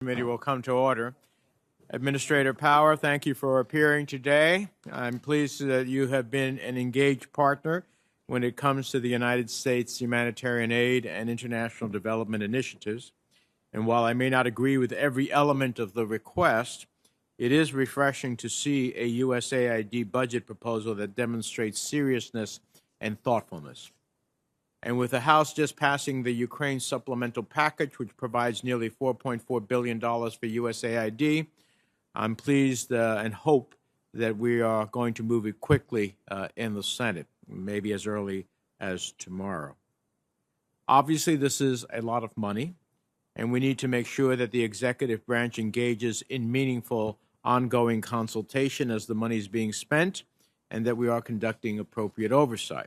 Committee will come to order. Administrator Power, thank you for appearing today. I'm pleased that you have been an engaged partner when it comes to the United States humanitarian aid and international development initiatives. And while I may not agree with every element of the request, it is refreshing to see a USAID budget proposal that demonstrates seriousness and thoughtfulness. And with the House just passing the Ukraine supplemental package, which provides nearly $4.4 billion for USAID, I'm pleased and hope that we are going to move it quickly in the Senate, maybe as early as tomorrow. Obviously, this is a lot of money, and we need to make sure that the executive branch engages in meaningful ongoing consultation as the money is being spent, and that we are conducting appropriate oversight.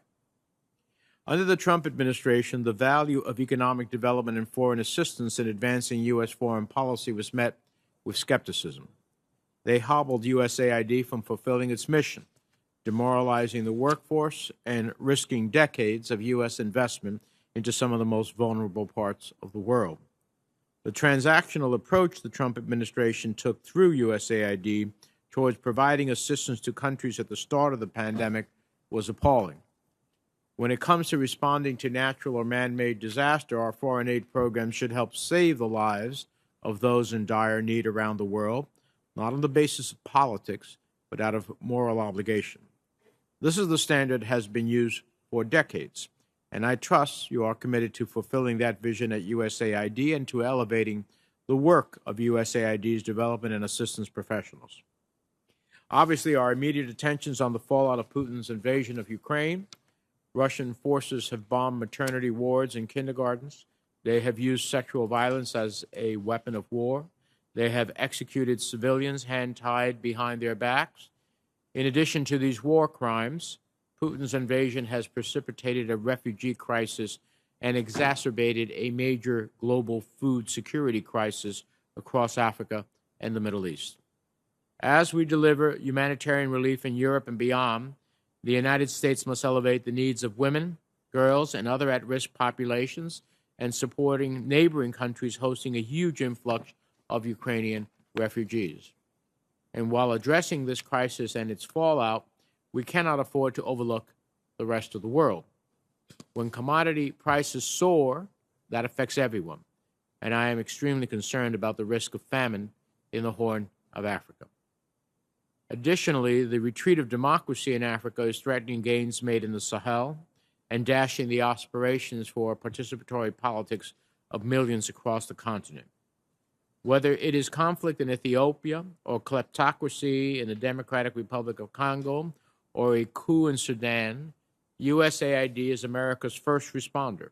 Under the Trump administration, the value of economic development and foreign assistance in advancing U.S. foreign policy was met with skepticism. They hobbled USAID from fulfilling its mission, demoralizing the workforce and risking decades of U.S. investment into some of the most vulnerable parts of the world. The transactional approach the Trump administration took through USAID towards providing assistance to countries at the start of the pandemic was appalling. When it comes to responding to natural or man-made disaster, our foreign aid programs should help save the lives of those in dire need around the world, not on the basis of politics, but out of moral obligation. This is the standard that has been used for decades, and I trust you are committed to fulfilling that vision at USAID and to elevating the work of USAID's development and assistance professionals. Obviously, our immediate attention is on the fallout of Putin's invasion of Ukraine. Russian forces have bombed maternity wards and kindergartens. They have used sexual violence as a weapon of war. They have executed civilians hand-tied behind their backs. In addition to these war crimes, Putin's invasion has precipitated a refugee crisis and exacerbated a major global food security crisis across Africa and the Middle East. As we deliver humanitarian relief in Europe and beyond, the United States must elevate the needs of women, girls, and other at-risk populations, and supporting neighboring countries hosting a huge influx of Ukrainian refugees. And while addressing this crisis and its fallout, we cannot afford to overlook the rest of the world. When commodity prices soar, that affects everyone, and I am extremely concerned about the risk of famine in the Horn of Africa. Additionally, the retreat of democracy in Africa is threatening gains made in the Sahel and dashing the aspirations for participatory politics of millions across the continent. Whether it is conflict in Ethiopia or kleptocracy in the Democratic Republic of Congo or a coup in Sudan, USAID is America's first responder,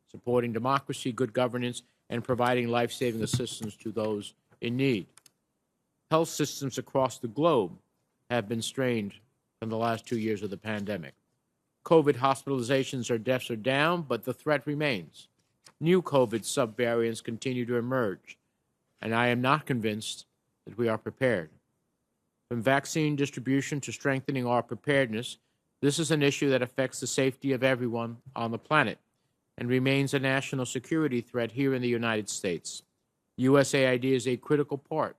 supporting democracy, good governance, and providing life-saving assistance to those in need. Health systems across the globe have been strained from the last 2 years of the pandemic. COVID hospitalizations or deaths are down, but the threat remains. New COVID subvariants continue to emerge, and I am not convinced that we are prepared. From vaccine distribution to strengthening our preparedness, this is an issue that affects the safety of everyone on the planet and remains a national security threat here in the United States. USAID is a critical part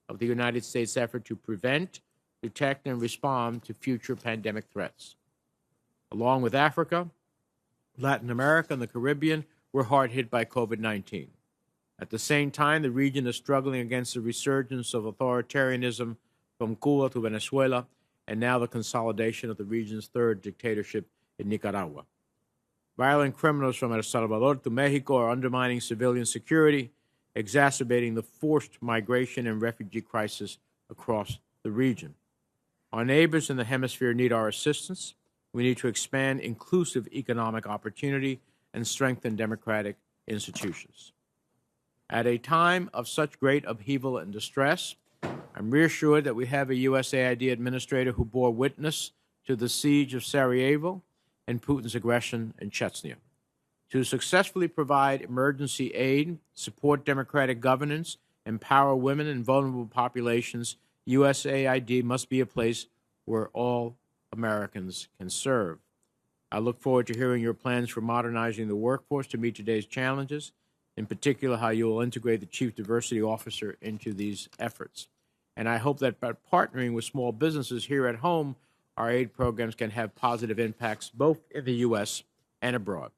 of the United States' effort to prevent, detect, and respond to future pandemic threats. Along with Africa, Latin America, and the Caribbean, we're hard hit by COVID-19. At the same time, the region is struggling against the resurgence of authoritarianism from Cuba to Venezuela, and now the consolidation of the region's third dictatorship in Nicaragua. Violent criminals from El Salvador to Mexico are undermining civilian security, exacerbating the forced migration and refugee crisis across the region. Our neighbors in the hemisphere need our assistance. We need to expand inclusive economic opportunity and strengthen democratic institutions. At a time of such great upheaval and distress, I'm reassured that we have a USAID administrator who bore witness to the siege of Sarajevo and Putin's aggression in Chechnya. To successfully provide emergency aid, support democratic governance, empower women and vulnerable populations, USAID must be a place where all Americans can serve. I look forward to hearing your plans for modernizing the workforce to meet today's challenges in particular how you will integrate the Chief Diversity Officer into these efforts. And I hope that by partnering with small businesses here at home, our aid programs can have positive impacts both in the U.S. and abroad.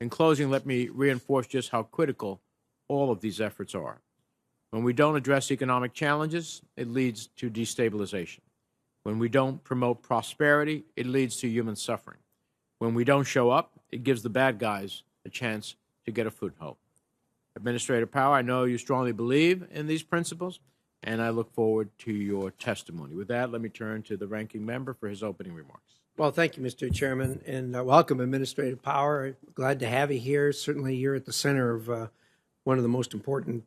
In closing, let me reinforce just how critical all of these efforts are. When we don't address economic challenges, it leads to destabilization. When we don't promote prosperity, it leads to human suffering. When we don't show up, it gives the bad guys a chance to get a foothold. Administrator Power, I know you strongly believe in these principles, and I look forward to your testimony. With that, let me turn to the ranking member for his opening remarks. Well, thank you, Mr. Chairman, and welcome, Administrative Power. Glad to have you here. Certainly, you're at the center of one of the most important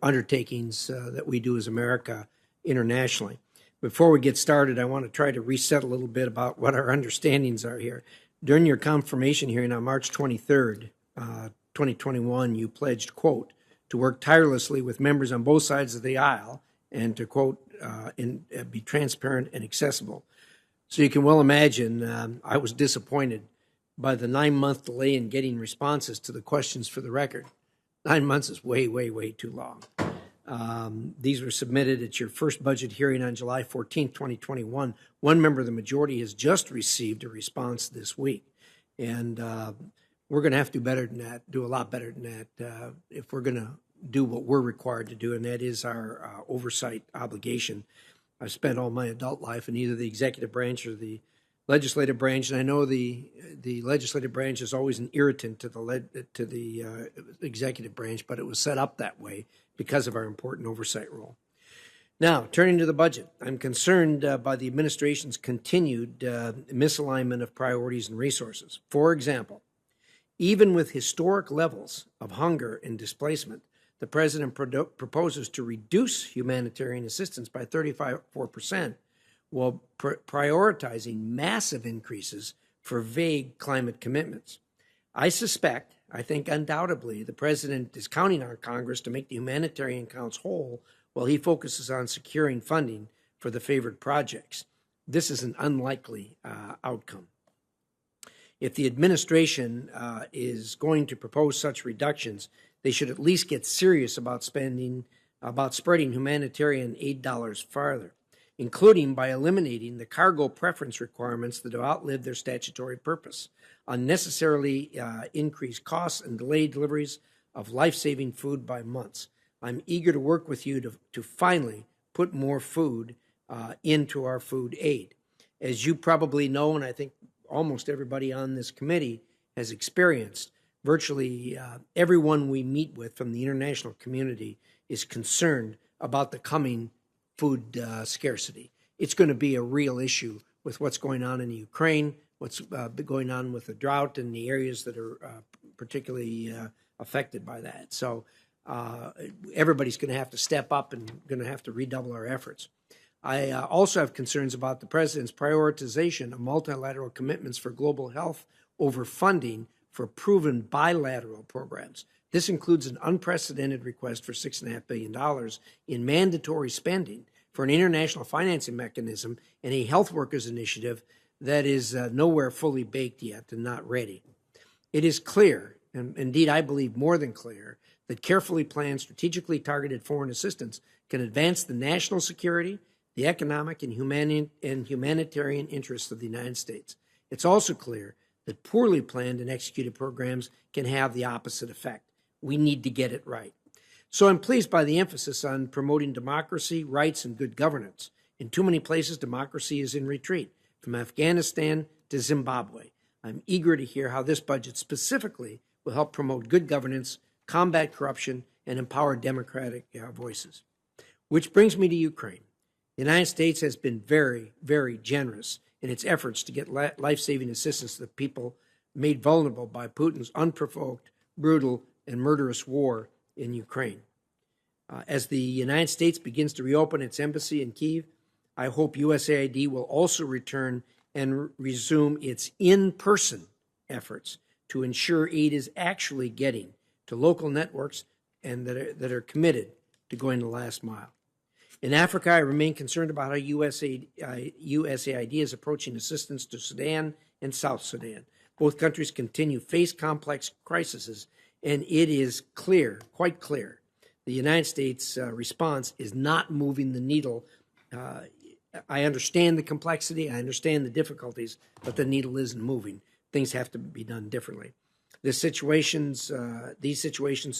undertakings that we do as America internationally. Before we get started, I want to try to reset a little bit about what our understandings are here. During your confirmation hearing on March 23rd, 2021, you pledged, quote, to work tirelessly with members on both sides of the aisle and to, quote, be transparent and accessible. So you can well imagine I was disappointed by the 9-month delay in getting responses to the questions for the record. 9 months is way, way, way too long. These were submitted at your first budget hearing on July 14, 2021. One member of the majority has just received a response this week. And we're going to have to do better than that, do a lot better than that if we're going to do what we're required to do, and that is our oversight obligation. I've spent all my adult life in either the executive branch or the legislative branch, and I know the legislative branch is always an irritant to the executive branch, but it was set up that way because of our important oversight role. Now, turning to the budget, I'm concerned by the administration's continued misalignment of priorities and resources. For example, even with historic levels of hunger and displacement, the president proposes to reduce humanitarian assistance by 34%, while prioritizing massive increases for vague climate commitments. I think undoubtedly, the president is counting on Congress to make the humanitarian accounts whole while he focuses on securing funding for the favored projects. This is an unlikely outcome. If the administration is going to propose such reductions, they should at least get serious about spreading humanitarian aid dollars farther, including by eliminating the cargo preference requirements that have outlived their statutory purpose, unnecessarily increase costs and delay deliveries of life-saving food by months. I'm eager to work with you to finally put more food into our food aid. As you probably know, and I think almost everybody on this committee has experienced, virtually everyone we meet with from the international community is concerned about the coming food scarcity. It's going to be a real issue with what's going on in Ukraine, what's going on with the drought in the areas that are particularly affected by that. So everybody's going to have to step up and going to have to redouble our efforts. I also have concerns about the president's prioritization of multilateral commitments for global health over funding for proven bilateral programs. This includes an unprecedented request for $6.5 billion in mandatory spending for an international financing mechanism and a health workers initiative that is nowhere fully baked yet and not ready. It is clear, and indeed I believe more than clear, that carefully planned, strategically targeted foreign assistance can advance the national security, the economic and humanitarian interests of the United States. It's also clear that poorly planned and executed programs can have the opposite effect. We need to get it right. So I'm pleased by the emphasis on promoting democracy, rights, and good governance. In too many places, democracy is in retreat, from Afghanistan to Zimbabwe. I'm eager to hear how this budget specifically will help promote good governance, combat corruption, and empower democratic voices. Which brings me to Ukraine. The United States has been very, very generous in its efforts to get life-saving assistance to the people made vulnerable by Putin's unprovoked, brutal, and murderous war in Ukraine. As the United States begins to reopen its embassy in Kyiv, I hope USAID will also return and resume its in-person efforts to ensure aid is actually getting to local networks and that are committed to going the last mile. In Africa, I remain concerned about how USAID is approaching assistance to Sudan and South Sudan. Both countries continue to face complex crises And it is clear, quite clear, the United States response is not moving the needle. I understand the complexity, I understand the difficulties, but the needle isn't moving. Things have to be done differently. These situations are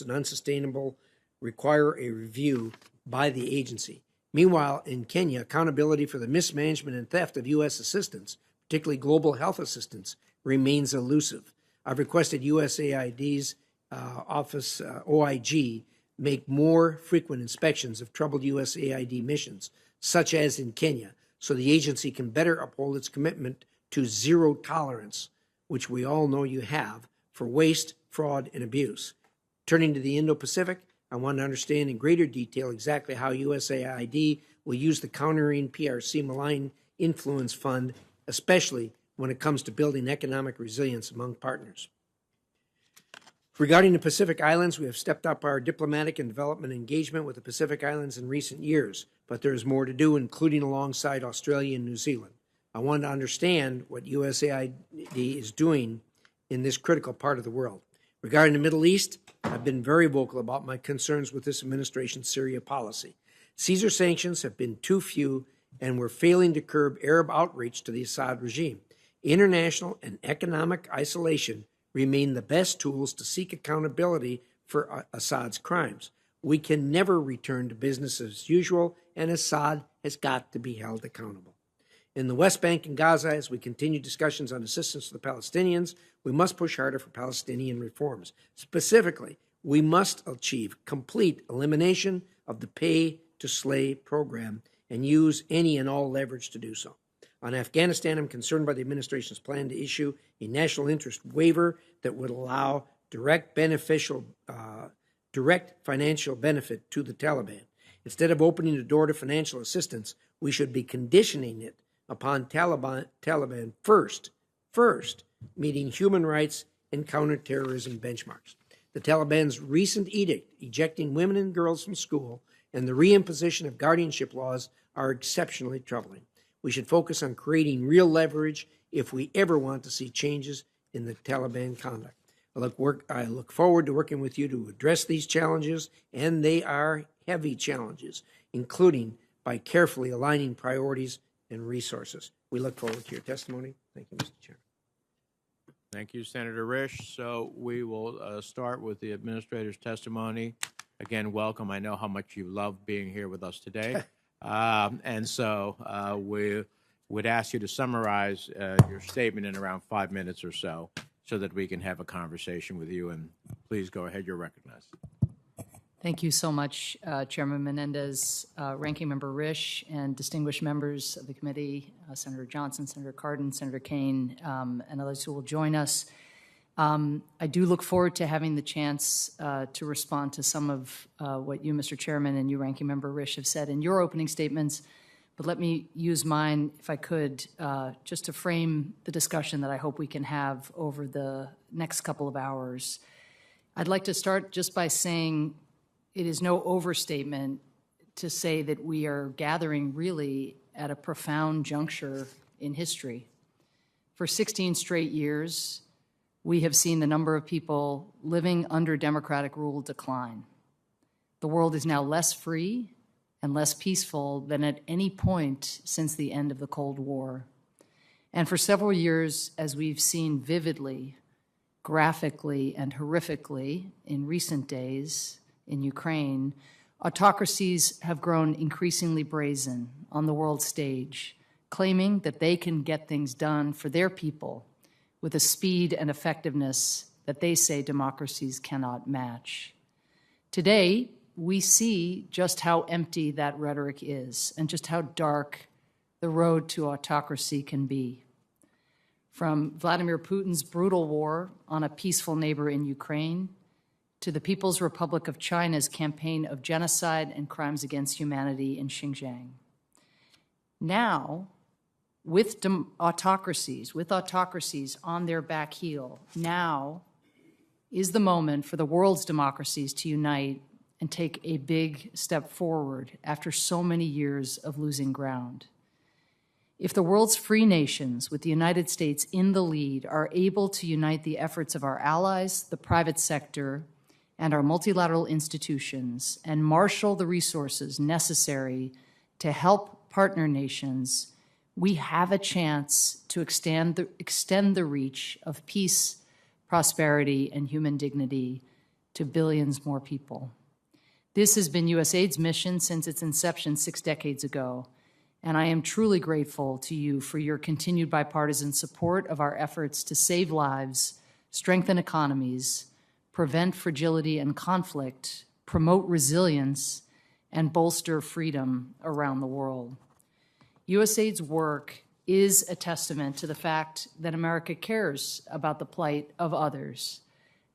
unsustainable, require a review by the agency. Meanwhile, in Kenya, accountability for the mismanagement and theft of U.S. assistance, particularly global health assistance, remains elusive. I've requested USAID's office, OIG, make more frequent inspections of troubled USAID missions, such as in Kenya, so the agency can better uphold its commitment to zero tolerance, which we all know you have, for waste, fraud, and abuse. Turning to the Indo-Pacific, I want to understand in greater detail exactly how USAID will use the Countering PRC Malign Influence Fund, especially when it comes to building economic resilience among partners. Regarding the Pacific Islands, we have stepped up our diplomatic and development engagement with the Pacific Islands in recent years, but there is more to do, including alongside Australia and New Zealand. I want to understand what USAID is doing in this critical part of the world. Regarding the Middle East, I've been very vocal about my concerns with this administration's Syria policy. Caesar sanctions have been too few, and we're failing to curb Arab outreach to the Assad regime. International and economic isolation remain the best tools to seek accountability for Assad's crimes. We can never return to business as usual, and Assad has got to be held accountable. In the West Bank and Gaza, as we continue discussions on assistance to the Palestinians, we must push harder for Palestinian reforms. Specifically, we must achieve complete elimination of the pay-to-slay program and use any and all leverage to do so. On Afghanistan, I'm concerned by the administration's plan to issue a national interest waiver that would allow direct financial benefit to the Taliban. Instead of opening the door to financial assistance, we should be conditioning it upon Taliban first meeting human rights and counterterrorism benchmarks. The Taliban's recent edict ejecting women and girls from school and the reimposition of guardianship laws are exceptionally troubling. We should focus on creating real leverage if we ever want to see changes in the Taliban conduct. I look forward to working with you to address these challenges, and they are heavy challenges, including by carefully aligning priorities and resources. We look forward to your testimony. Thank you, Mr. Chairman. Thank you, Senator Risch. So we will start with the administrator's testimony. Again, welcome. I know how much you love being here with us today. And so we would ask you to summarize your statement in around 5 minutes or so that we can have a conversation with you. And please go ahead. You're recognized. Thank you so much, Chairman Menendez, Ranking Member Risch, and distinguished members of the committee, Senator Johnson, Senator Cardin, Senator Kane, and others who will join us. I do look forward to having the chance to respond to some of what you, Mr. Chairman, and you, Ranking Member Risch, have said in your opening statements, but let me use mine, if I could, just to frame the discussion that I hope we can have over the next couple of hours. I'd like to start just by saying it is no overstatement to say that we are gathering really at a profound juncture in history. For 16 straight years, we have seen the number of people living under democratic rule decline. The world is now less free and less peaceful than at any point since the end of the Cold War. And for several years, as we've seen vividly, graphically, and horrifically in recent days in Ukraine, autocracies have grown increasingly brazen on the world stage, claiming that they can get things done for their people with a speed and effectiveness that they say democracies cannot match. Today, we see just how empty that rhetoric is and just how dark the road to autocracy can be. From Vladimir Putin's brutal war on a peaceful neighbor in Ukraine to the People's Republic of China's campaign of genocide and crimes against humanity in Xinjiang. Now, with autocracies on their back heel, now is the moment for the world's democracies to unite and take a big step forward after so many years of losing ground. If the world's free nations, with the United States in the lead, are able to unite the efforts of our allies, the private sector, and our multilateral institutions and marshal the resources necessary to help partner nations, we have a chance to extend the reach of peace, prosperity, and human dignity to billions more people. This has been USAID's mission since its inception 6 decades ago, and I am truly grateful to you for your continued bipartisan support of our efforts to save lives, strengthen economies, prevent fragility and conflict, promote resilience, and bolster freedom around the world. USAID's work is a testament to the fact that America cares about the plight of others,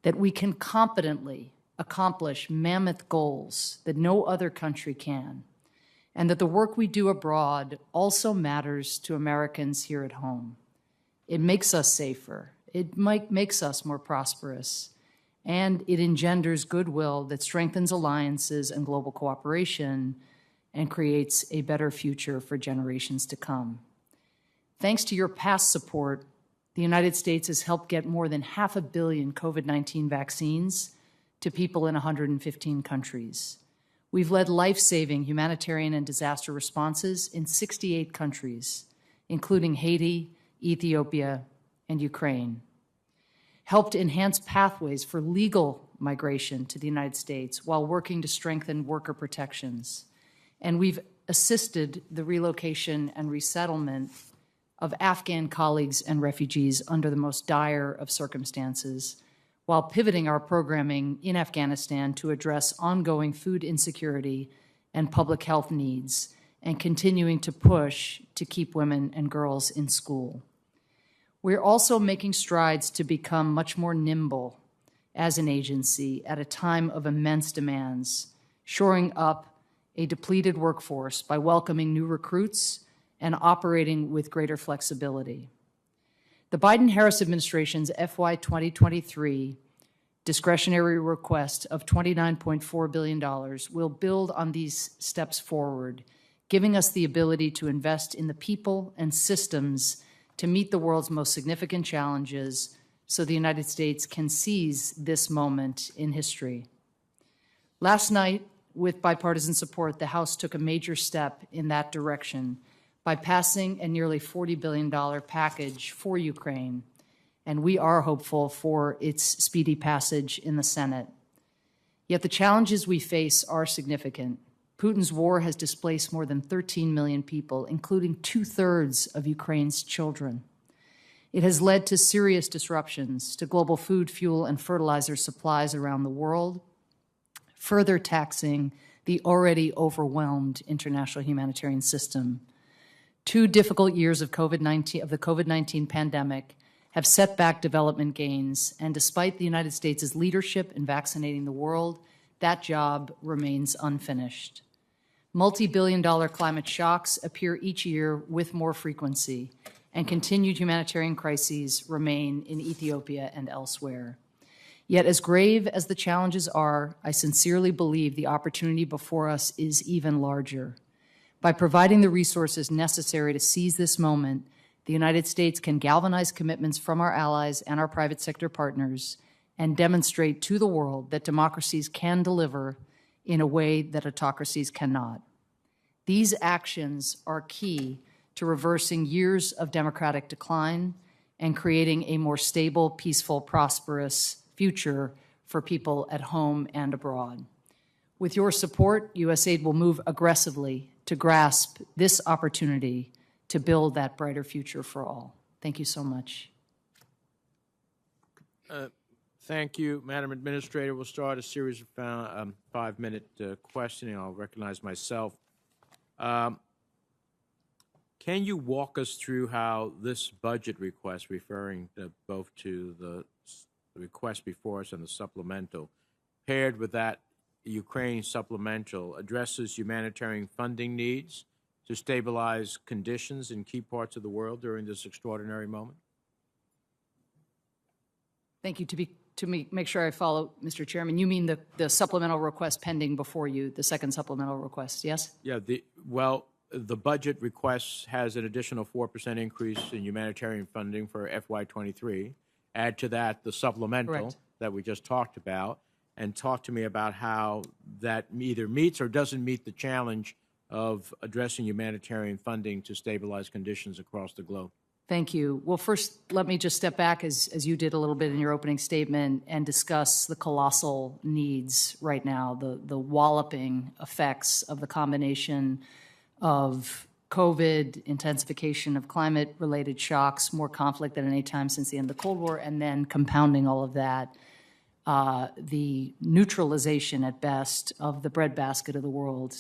that we can competently accomplish mammoth goals that no other country can, and that the work we do abroad also matters to Americans here at home. It makes us safer, it makes us more prosperous, and it engenders goodwill that strengthens alliances and global cooperation and creates a better future for generations to come. Thanks to your past support, the United States has helped get more than 500 million COVID-19 vaccines to people in 115 countries. We've led life-saving humanitarian and disaster responses in 68 countries, including Haiti, Ethiopia, and Ukraine. Helped enhance pathways for legal migration to the United States while working to strengthen worker protections. And we've assisted the relocation and resettlement of Afghan colleagues and refugees under the most dire of circumstances, while pivoting our programming in Afghanistan to address ongoing food insecurity and public health needs, and continuing to push to keep women and girls in school. We're also making strides to become much more nimble as an agency at a time of immense demands, shoring up a depleted workforce by welcoming new recruits and operating with greater flexibility. The Biden-Harris administration's FY 2023 discretionary request of $29.4 billion will build on these steps forward, giving us the ability to invest in the people and systems to meet the world's most significant challenges so the United States can seize this moment in history. Last night, with bipartisan support, the House took a major step in that direction by passing a nearly $40 billion package for Ukraine, and we are hopeful for its speedy passage in the Senate. Yet the challenges we face are significant. Putin's war has displaced more than 13 million people, including 2/3 of Ukraine's children. It has led to serious disruptions to global food, fuel, and fertilizer supplies around the world, further taxing the already overwhelmed international humanitarian system. 2 difficult years of the COVID-19 pandemic have set back development gains, and despite the United States' leadership in vaccinating the world, that job remains unfinished. Multi-billion-dollar climate shocks appear each year with more frequency, and continued humanitarian crises remain in Ethiopia and elsewhere. Yet as grave as the challenges are, I sincerely believe the opportunity before us is even larger. By providing the resources necessary to seize this moment, the United States can galvanize commitments from our allies and our private sector partners and demonstrate to the world that democracies can deliver in a way that autocracies cannot. These actions are key to reversing years of democratic decline and creating a more stable, peaceful, prosperous future for people at home and abroad. With your support, USAID will move aggressively to grasp this opportunity to build that brighter future for all. Thank you so much. Thank you, Madam Administrator. We'll start a series of 5-minute questioning. I'll recognize myself. Can you walk us through how this budget request, referring both to the request before us and the supplemental, paired with that Ukraine supplemental, addresses humanitarian funding needs to stabilize conditions in key parts of the world during this extraordinary moment? Thank you. To make sure I follow, Mr. Chairman, you mean the supplemental request pending before you, the second supplemental request, yes? Yeah, the budget request has an additional 4% increase in humanitarian funding for FY23. Add to that the supplemental Correct. that we just talked about, and talk to me about how that either meets or doesn't meet the challenge of addressing humanitarian funding to stabilize conditions across the globe. Thank you. Well, first, let me just step back, as you did a little bit in your opening statement, and discuss the colossal needs right now, the walloping effects of the combination of COVID, intensification of climate-related shocks, more conflict than any time since the end of the Cold War, and then compounding all of that, the neutralization at best of the breadbasket of the world,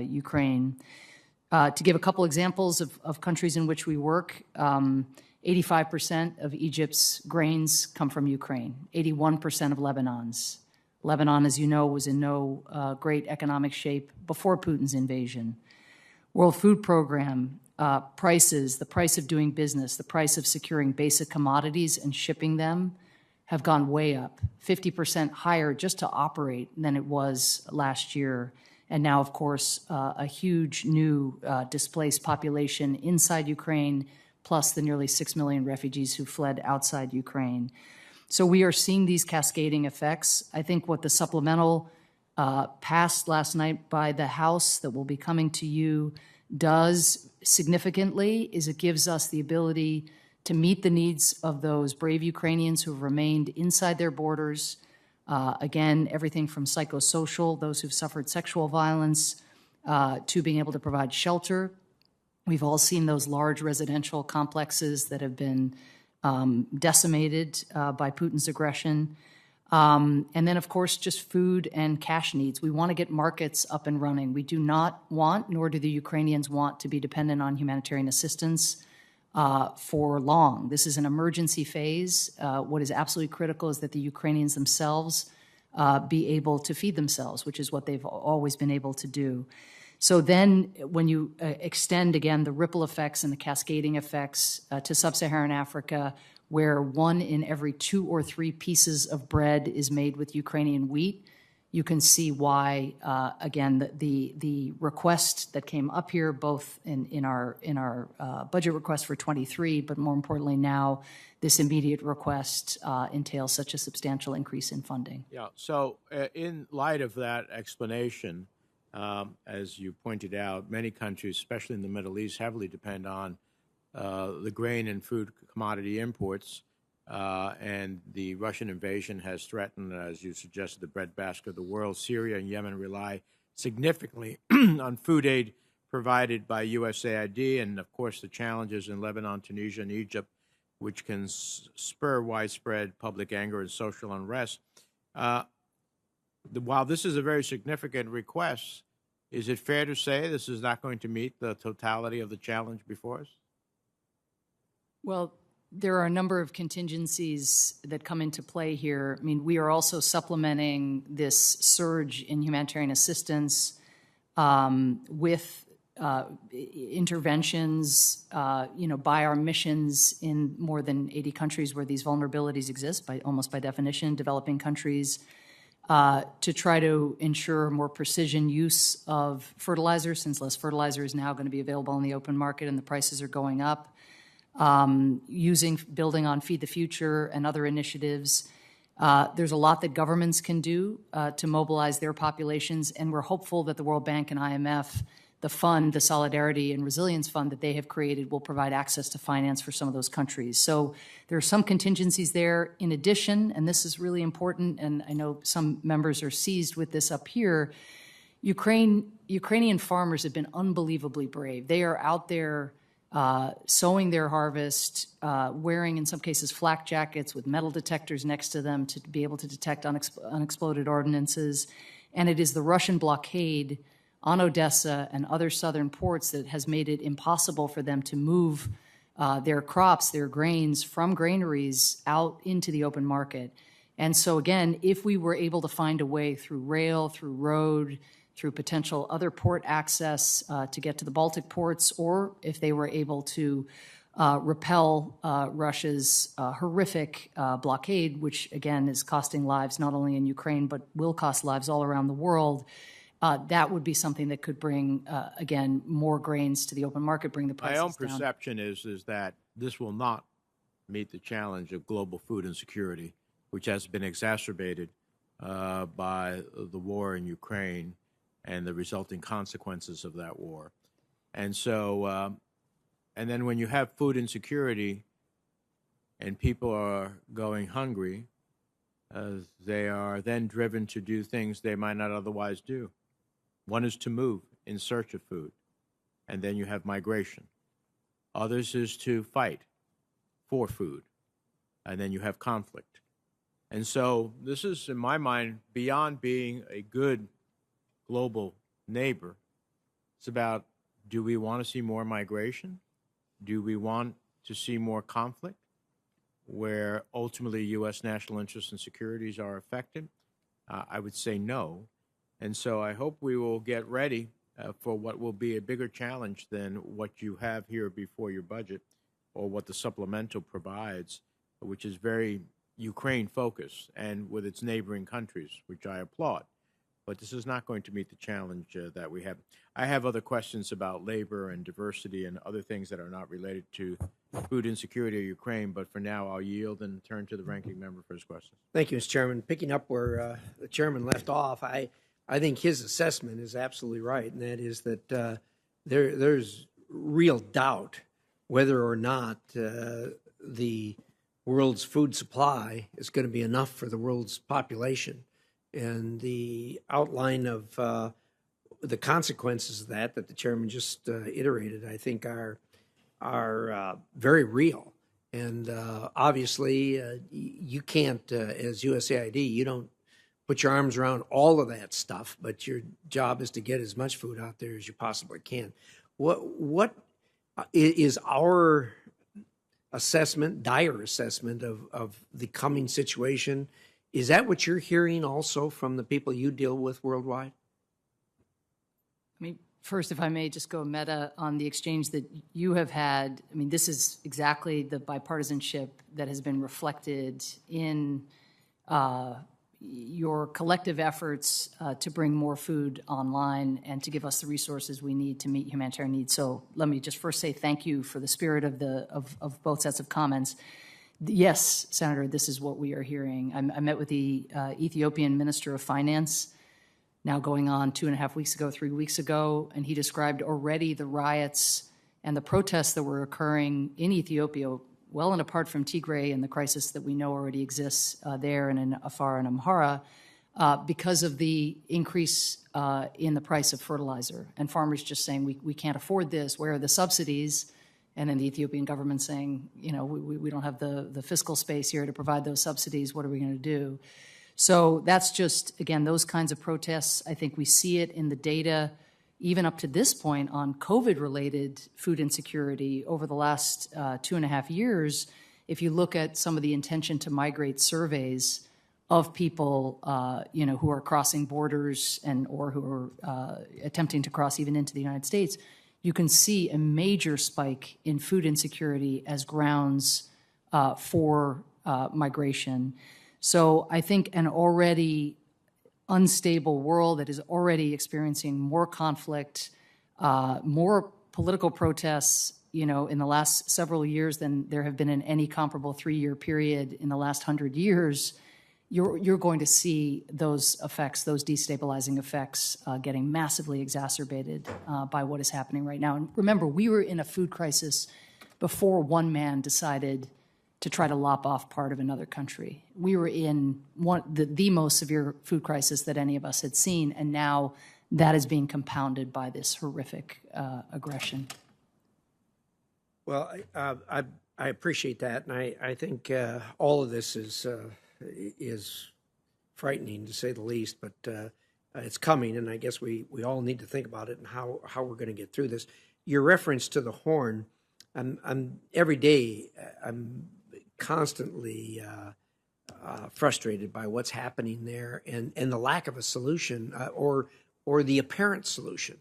Ukraine. To give a couple examples of countries in which we work, 85% of Egypt's grains come from Ukraine, 81% of Lebanon's. Lebanon, as you know, was in no great economic shape before Putin's invasion. World Food Program, prices, the price of doing business, the price of securing basic commodities and shipping them have gone way up, 50% higher just to operate than it was last year. And now, of course, a huge new displaced population inside Ukraine, plus the nearly 6 million refugees who fled outside Ukraine. So we are seeing these cascading effects. I think what the supplemental passed last night by the House that will be coming to you does significantly is it gives us the ability to meet the needs of those brave Ukrainians who have remained inside their borders. Again, everything from psychosocial, those who've suffered sexual violence, to being able to provide shelter. We've all seen those large residential complexes that have been decimated by Putin's aggression. And then, of course, just food and cash needs. We want to get markets up and running. We do not want, nor do the Ukrainians want, to be dependent on humanitarian assistance for long. This is an emergency phase. What is absolutely critical is that the Ukrainians themselves be able to feed themselves, which is what they've always been able to do. So then when you extend, again, the ripple effects and the cascading effects to sub-Saharan Africa, where 1 in every 2 or 3 pieces of bread is made with Ukrainian wheat, you can see why, again, the request that came up here, both in our budget request for 23, but more importantly now, this immediate request entails such a substantial increase in funding. Yeah. So, in light of that explanation, as you pointed out, many countries, especially in the Middle East, heavily depend on the grain and food commodity imports. And the Russian invasion has threatened, as you suggested, the breadbasket of the world. Syria and Yemen rely significantly on food aid provided by USAID, and of course the challenges in Lebanon, Tunisia, and Egypt, which can spur widespread public anger and social unrest. While this is a very significant request, is it fair to say this is not going to meet the totality of the challenge before us? Well, there are a number of contingencies that come into play here. I mean, we are also supplementing this surge in humanitarian assistance with interventions, by our missions in more than 80 countries where these vulnerabilities exist, almost by definition, developing countries, to try to ensure more precision use of fertilizer, since less fertilizer is now going to be available in the open market and the prices are going up. Building on Feed the Future and other initiatives. There's a lot that governments can do to mobilize their populations, and we're hopeful that the World Bank and IMF, the fund, the Solidarity and Resilience Fund that they have created, will provide access to finance for some of those countries. So there are some contingencies there. In addition, and this is really important, and I know some members are seized with this up here, Ukrainian farmers have been unbelievably brave. They are out there sowing their harvest, wearing, in some cases, flak jackets with metal detectors next to them to be able to detect unexploded ordnances. And it is the Russian blockade on Odessa and other southern ports that has made it impossible for them to move their crops, their grains, from granaries out into the open market. And so, again, if we were able to find a way through rail, through road, through potential other port access to get to the Baltic ports, or if they were able to repel Russia's horrific blockade, which, again, is costing lives not only in Ukraine, but will cost lives all around the world, that would be something that could bring, again, more grains to the open market, bring the prices down. My own perception is that this will not meet the challenge of global food insecurity, which has been exacerbated by the war in Ukraine and the resulting consequences of that war. And so, and then when you have food insecurity and people are going hungry, they are then driven to do things they might not otherwise do. One is to move in search of food, and then you have migration. Others is to fight for food, and then you have conflict. And so this is, in my mind, beyond being a good global neighbor. It's about, do we want to see more migration? Do we want to see more conflict where ultimately U.S. national interests and securities are affected? I would say no. And so I hope we will get ready for what will be a bigger challenge than what you have here before your budget or what the supplemental provides, which is very Ukraine-focused and with its neighboring countries, which I applaud. But this is not going to meet the challenge that we have. I have other questions about labor and diversity and other things that are not related to food insecurity or Ukraine, but for now I'll yield and turn to the ranking member for his questions. Thank you, Mr. Chairman. Picking up where the chairman left off, I think his assessment is absolutely right, and that is that there's real doubt whether or not the world's food supply is going to be enough for the world's population. And the outline of the consequences of that the chairman just iterated, I think, are very real. And obviously, you can't, as USAID, you don't put your arms around all of that stuff, but your job is to get as much food out there as you possibly can. What is our assessment, dire assessment of the coming situation? Is that what you're hearing also from the people you deal with worldwide? I mean, first, if I may just go meta on the exchange that you have had. I mean, this is exactly the bipartisanship that has been reflected in your collective efforts to bring more food online and to give us the resources we need to meet humanitarian needs. So let me just first say thank you for the spirit of both sets of comments. Yes, Senator, this is what we are hearing. I met with the Ethiopian Minister of Finance now going on 2.5 weeks ago, 3 weeks ago, and he described already the riots and the protests that were occurring in Ethiopia, well and apart from Tigray and the crisis that we know already exists there and in Afar and Amhara, because of the increase in the price of fertilizer. And farmers just saying, we can't afford this, where are the subsidies? And then the Ethiopian government saying, you know, we don't have the fiscal space here to provide those subsidies. What are we going to do? So that's just, again, those kinds of protests. I think we see it in the data, even up to this point, on COVID-related food insecurity over the last 2.5 years. If you look at some of the intention to migrate surveys of people, you know, who are crossing borders and or who are attempting to cross even into the United States, you can see a major spike in food insecurity as grounds for migration. So I think an already unstable world that is already experiencing more conflict, more political protests, you know, in the last several years than there have been in any comparable 3-year period in the last 100 years, you're going to see those effects, those destabilizing effects, getting massively exacerbated by what is happening right now. And remember, we were in a food crisis before one man decided to try to lop off part of another country. We were in the most severe food crisis that any of us had seen, and now that is being compounded by this horrific aggression. Well, I appreciate that, and I think all of this is frightening, to say the least, but it's coming, and I guess we all need to think about it and how we're going to get through this. Your reference to the Horn, every day I'm constantly frustrated by what's happening there and the lack of a solution or the apparent solution.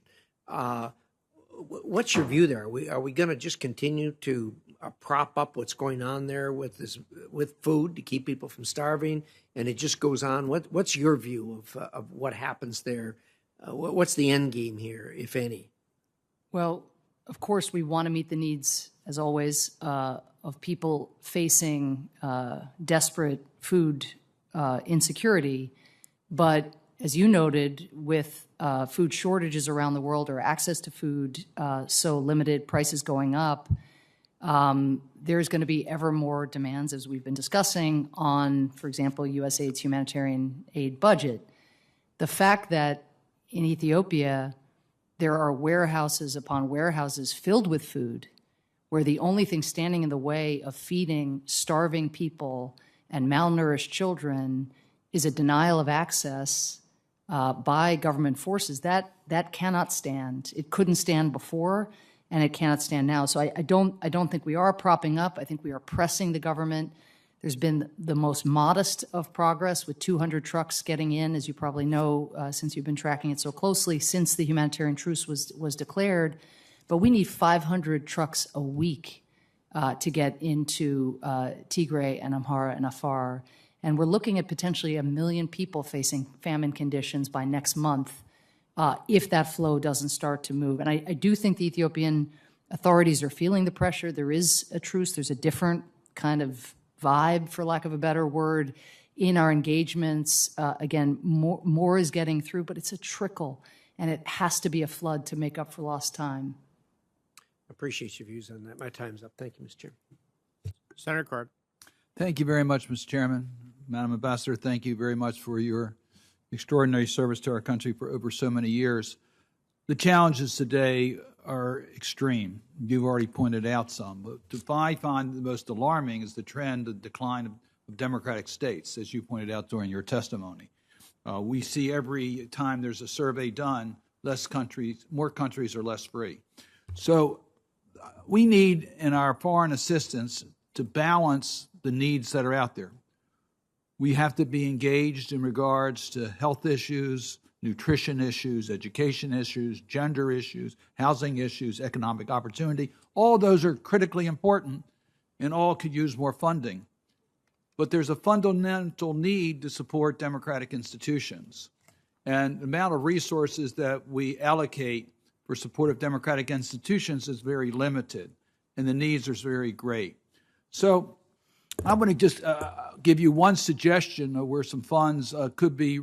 What's your view there? Are we going to just continue to prop up what's going on there with food to keep people from starving, and it just goes on? What's your view of what happens there? What's the end game here, if any? Well, of course, we want to meet the needs, as always, of people facing desperate food insecurity. But as you noted, with food shortages around the world or access to food so limited, prices going up, there's going to be ever more demands, as we've been discussing, on, for example, USAID's humanitarian aid budget. The fact that in Ethiopia there are warehouses upon warehouses filled with food, where the only thing standing in the way of feeding starving people and malnourished children is a denial of access by government forces, that cannot stand. It couldn't stand before, and it cannot stand now. So I don't think we are propping up. I think we are pressing the government. There's been the most modest of progress with 200 trucks getting in, as you probably know, since you've been tracking it so closely, since the humanitarian truce was declared. But we need 500 trucks a week to get into Tigray and Amhara and Afar. And we're looking at potentially 1 million people facing famine conditions by next month if that flow doesn't start to move. And I do think the Ethiopian authorities are feeling the pressure. There is a truce. There's a different kind of vibe, for lack of a better word, in our engagements. Again, more is getting through, but it's a trickle, and it has to be a flood to make up for lost time. Appreciate your views on that. My time's up. Thank you, Mr. Chairman. Senator Card. Thank you very much, Mr. Chairman. Madam Ambassador, thank you very much for your extraordinary service to our country for over so many years. The challenges today are extreme. You've already pointed out some, but I find the most alarming is the trend of decline of democratic states, as you pointed out during your testimony. We see every time there's a survey done, more countries are less free. So we need, in our foreign assistance, to balance the needs that are out there. We have to be engaged in regards to health issues, nutrition issues, education issues, gender issues, housing issues, economic opportunity. All those are critically important, and all could use more funding. But there's a fundamental need to support democratic institutions. And the amount of resources that we allocate for support of democratic institutions is very limited, and the needs are very great. So I'm going to just give you one suggestion of where some funds could be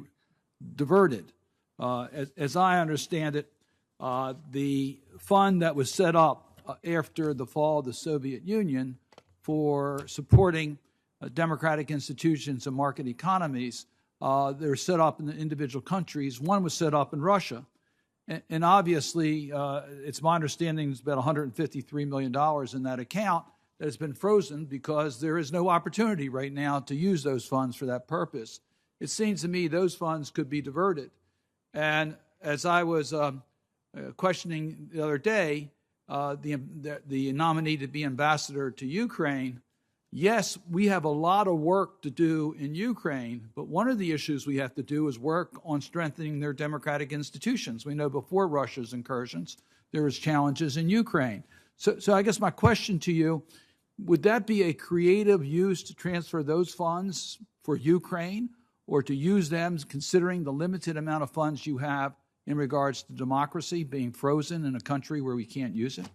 diverted. As I understand it, the fund that was set up after the fall of the Soviet Union for supporting democratic institutions and market economies, they're set up in the individual countries. One was set up in Russia. And obviously, it's my understanding there's about $153 million in that account that has been frozen because there is no opportunity right now to use those funds for that purpose. It seems to me those funds could be diverted. And as I was questioning the other day, the nominee to be ambassador to Ukraine, yes, we have a lot of work to do in Ukraine, but one of the issues we have to do is work on strengthening their democratic institutions. We know before Russia's incursions, there was challenges in Ukraine. So I guess my question to you, would that be a creative use to transfer those funds for Ukraine, or to use them considering the limited amount of funds you have in regards to democracy being frozen in a country where we can't use it?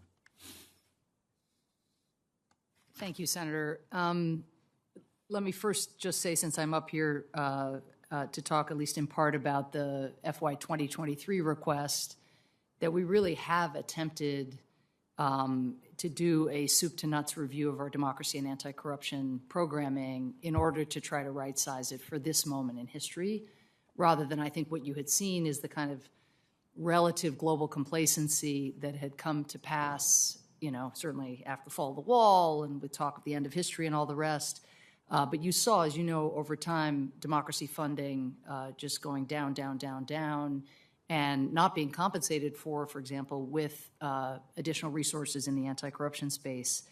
Thank you, Senator. Let me first just say, since I'm up here to talk at least in part about the FY 2023 request, that we really have attempted to do a soup to nuts review of our democracy and anti-corruption programming in order to try to right-size it for this moment in history, rather than I think what you had seen is the kind of relative global complacency that had come to pass, certainly after the fall of the wall and with talk of the end of history and all the rest. But you saw, as you know, over time, democracy funding just going down, down, down, down, and not being compensated for example, with additional resources in the anti-corruption space.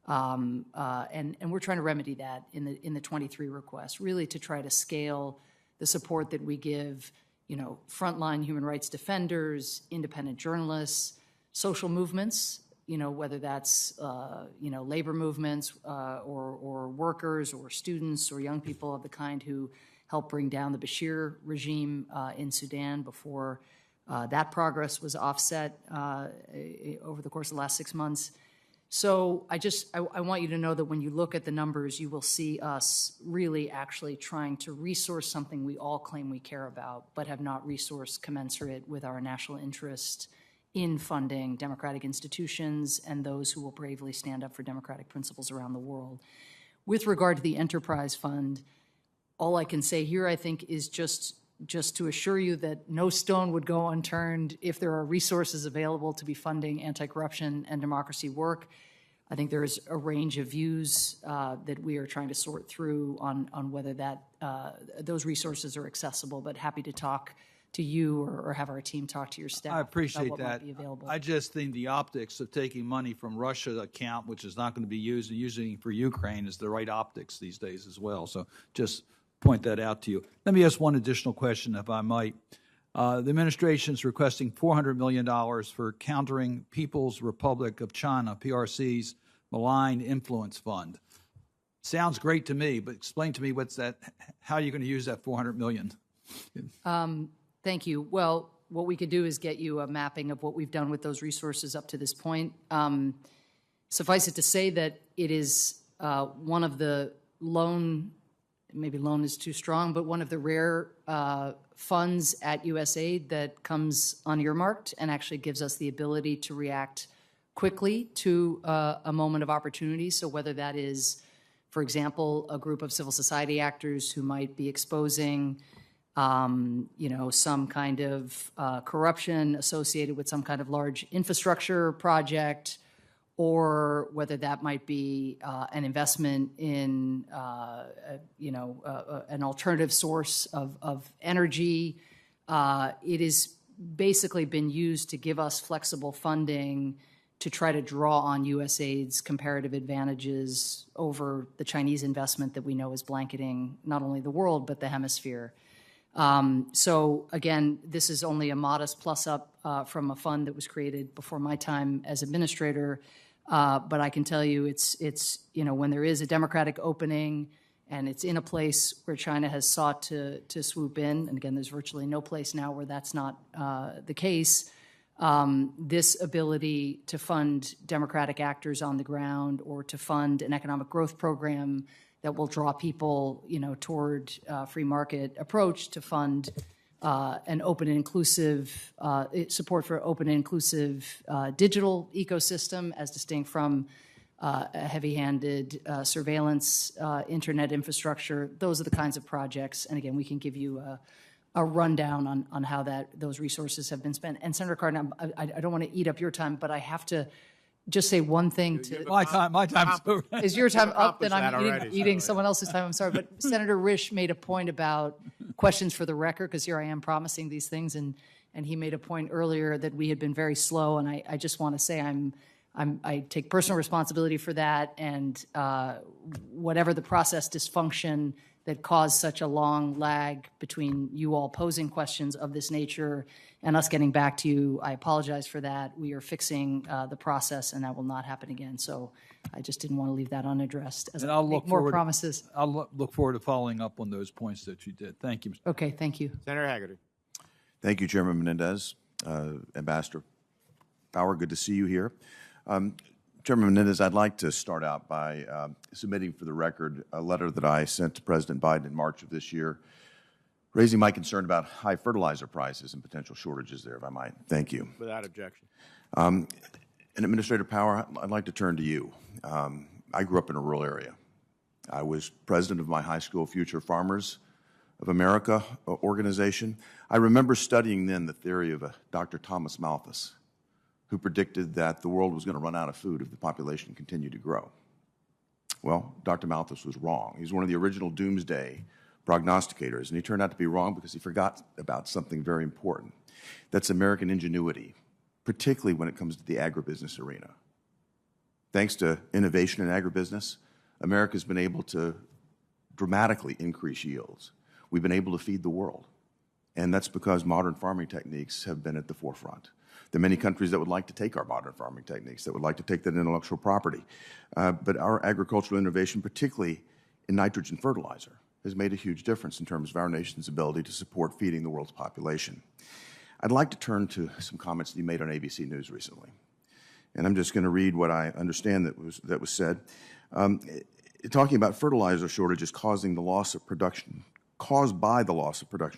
And we're trying to remedy that in the 23 request, really to try to scale the support that we give, frontline human rights defenders, independent journalists, social movements, whether that's, labor movements or workers or students or young people of the kind who helped bring down the Bashir regime in Sudan before that progress was offset over the course of the last 6 months. So I want you to know that when you look at the numbers, you will see us really actually trying to resource something we all claim we care about, but have not resourced commensurate with our national interest in funding democratic institutions and those who will bravely stand up for democratic principles around the world. With regard to the Enterprise Fund, all I can say here, I think, is just to assure you that no stone would go unturned if there are resources available to be funding anti-corruption and democracy work. I think there is a range of views that we are trying to sort through on whether those resources are accessible, but happy to talk to you or have our team talk to your staff. I appreciate about what that. might be available. I just think the optics of taking money from Russia's account, which is not going to be used, and using it for Ukraine is the right optics these days as well. So just point that out to you. Let me ask one additional question, if I might. The administration is requesting $400 million for countering People's Republic of China, PRC's malign influence fund. Sounds great to me, but explain to me how you're going to use that $400 million. Thank you. Well, what we could do is get you a mapping of what we've done with those resources up to this point. Suffice it to say that it is one of the maybe loan is too strong, but one of the rare funds at USAID that comes unearmarked and actually gives us the ability to react quickly to a moment of opportunity. So whether that is, for example, a group of civil society actors who might be exposing some kind of corruption associated with some kind of large infrastructure project, or whether that might be an investment in, an alternative source of energy. It has basically been used to give us flexible funding to try to draw on USAID's comparative advantages over the Chinese investment that we know is blanketing not only the world, but the hemisphere. So again, this is only a modest plus up from a fund that was created before my time as administrator. But I can tell you it's when there is a democratic opening and it's in a place where China has sought to swoop in, and again, there's virtually no place now where that's not the case, this ability to fund democratic actors on the ground or to fund an economic growth program that will draw people, toward free market approach to fund an open and inclusive support for open and inclusive digital ecosystem, as distinct from a heavy-handed surveillance internet infrastructure. Those are the kinds of projects, and again, we can give you a rundown on how those resources have been spent. And Senator Cardin, I don't want to eat up your time, but I have to just say one thing to My time's over. is your time up? Then I'm already, eating someone else's time. I'm sorry, but Senator Risch made a point about questions for the record, because here I am promising these things, and he made a point earlier that we had been very slow, and I just want to say I take personal responsibility for that, and whatever the process dysfunction that caused such a long lag between you all posing questions of this nature and us getting back to you, I apologize for that. We are fixing the process, and that will not happen again. So I just didn't want to leave that unaddressed. As And I'll make look more forward. promises. I'll look forward to following up on those points that you did. Thank you, Mr. Okay, thank you. Senator Haggerty. Thank you, Chairman Menendez. Ambassador Power, good to see you here. Chairman Menendez, I'd like to start out by submitting for the record a letter that I sent to President Biden in March of this year, raising my concern about high fertilizer prices and potential shortages there, if I might. Thank you. Without objection. And Administrator Power, I'd like to turn to you. I grew up in a rural area. I was president of my high school Future Farmers of America organization. I remember studying then the theory of Dr. Thomas Malthus, who predicted that the world was going to run out of food if the population continued to grow. Well, Dr. Malthus was wrong. He's one of the original doomsday prognosticators, and he turned out to be wrong because he forgot about something very important. That's American ingenuity, particularly when it comes to the agribusiness arena. Thanks to innovation in agribusiness, America's been able to dramatically increase yields. We've been able to feed the world, and that's because modern farming techniques have been at the forefront. There are many countries that would like to take our modern farming techniques, that would like to take that intellectual property. But our agricultural innovation, particularly in nitrogen fertilizer, has made a huge difference in terms of our nation's ability to support feeding the world's population. I'd like to turn to some comments that you made on ABC News recently. and I'm just going to read what I understand that was said. Talking about fertilizer shortages caused by the loss of production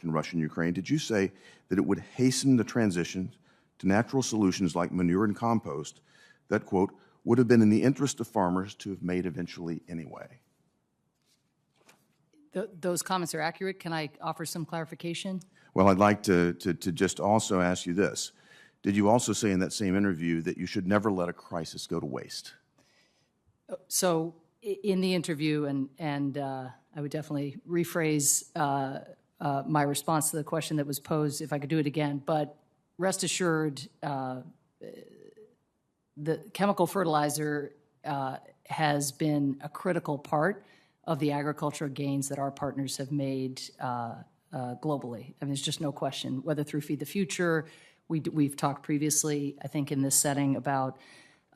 in Russia and Ukraine, did you say that it would hasten the transition to natural solutions like manure and compost that, quote, would have been in the interest of farmers to have made eventually anyway? Those comments are accurate. Can I offer some clarification? Well, I'd like to just also ask you this. Did you also say in that same interview that you should never let a crisis go to waste? So in the interview, and I would definitely rephrase my response to the question that was posed if I could do it again, but rest assured, the chemical fertilizer has been a critical part of the agricultural gains that our partners have made globally. I mean, there's just no question, whether through Feed the Future, we've talked previously, I think in this setting, about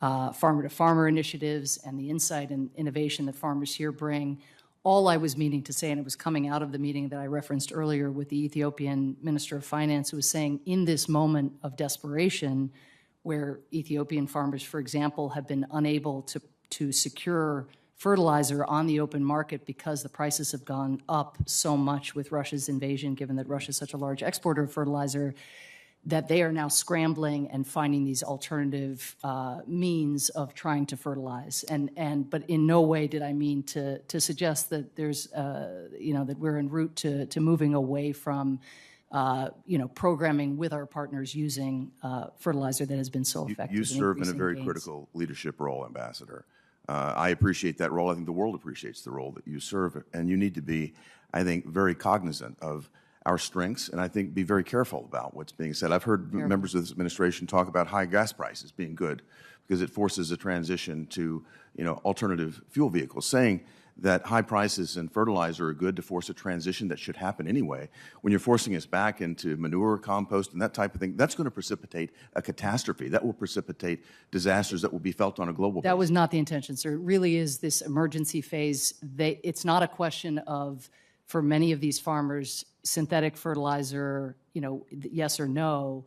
farmer-to-farmer initiatives and the insight and innovation that farmers here bring. All I was meaning to say, and it was coming out of the meeting that I referenced earlier with the Ethiopian Minister of Finance, who was saying in this moment of desperation, where Ethiopian farmers, for example, have been unable to secure fertilizer on the open market because the prices have gone up so much with Russia's invasion, given that Russia is such a large exporter of fertilizer, that they are now scrambling and finding these alternative means of trying to fertilize. But in no way did I mean to suggest that there's, that we're en route to moving away from, programming with our partners using fertilizer that has been so effective. You serve in a increasing very gains. critical leadership role, Ambassador. I appreciate that role. I think the world appreciates the role that you serve, and you need to be, I think, very cognizant of our strengths, and I think be very careful about what's being said. I've heard members of this administration talk about high gas prices being good because it forces a transition to, alternative fuel vehicles, saying that high prices in fertilizer are good to force a transition that should happen anyway. When you're forcing us back into manure, compost, and that type of thing, that's going to precipitate a catastrophe. That will precipitate disasters that will be felt on a global basis. That was not the intention, sir. It really is this emergency phase. It's not a question of, for many of these farmers, synthetic fertilizer, yes or no,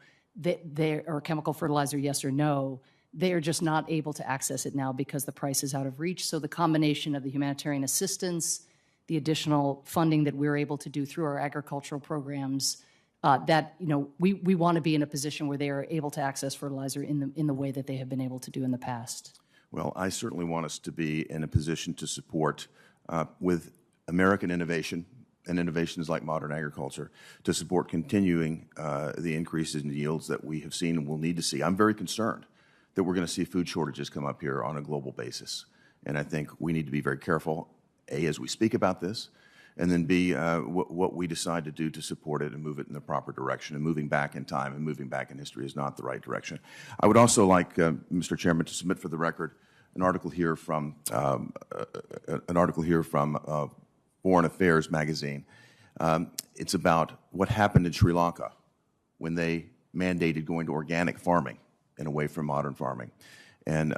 or chemical fertilizer, yes or no. They are just not able to access it now because the price is out of reach. So the combination of the humanitarian assistance, the additional funding that we're able to do through our agricultural programs, we want to be in a position where they are able to access fertilizer in the way that they have been able to do in the past. Well, I certainly want us to be in a position to support with American innovation and innovations like modern agriculture to support continuing the increases in yields that we have seen and will need to see. I'm very concerned that we're going to see food shortages come up here on a global basis. And I think we need to be very careful, A, as we speak about this, and then B, what we decide to do to support it and move it in the proper direction. And moving back in time and moving back in history is not the right direction. I would also like, Mr. Chairman, to submit for the record an article here from Foreign Affairs magazine. It's about what happened in Sri Lanka when they mandated going to organic farming and away from modern farming. And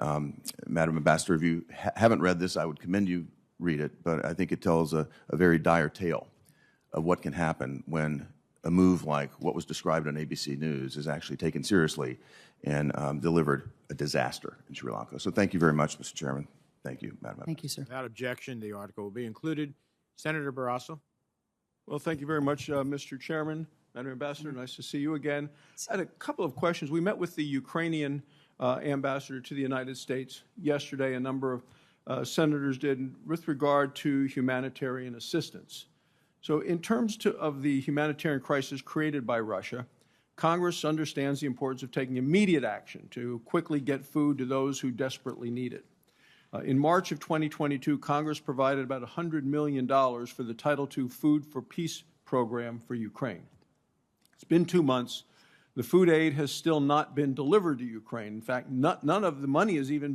Madam Ambassador, if you haven't read this, I would commend you read it, but I think it tells a very dire tale of what can happen when a move like what was described on ABC News is actually taken seriously and delivered a disaster in Sri Lanka. So thank you very much, Mr. Chairman. Thank you, Madam Ambassador. Thank you, sir. Without objection, the article will be included. Senator Barrasso. Well, thank you very much, Mr. Chairman. Madam Ambassador, nice to see you again. I had a couple of questions. We met with the Ukrainian ambassador to the United States yesterday. A number of senators did with regard to humanitarian assistance. So in terms of the humanitarian crisis created by Russia, Congress understands the importance of taking immediate action to quickly get food to those who desperately need it. In March of 2022, Congress provided about $100 million for the Title II Food for Peace program for Ukraine. It's been 2 months. The food aid has still not been delivered to Ukraine. In fact, none of the money has even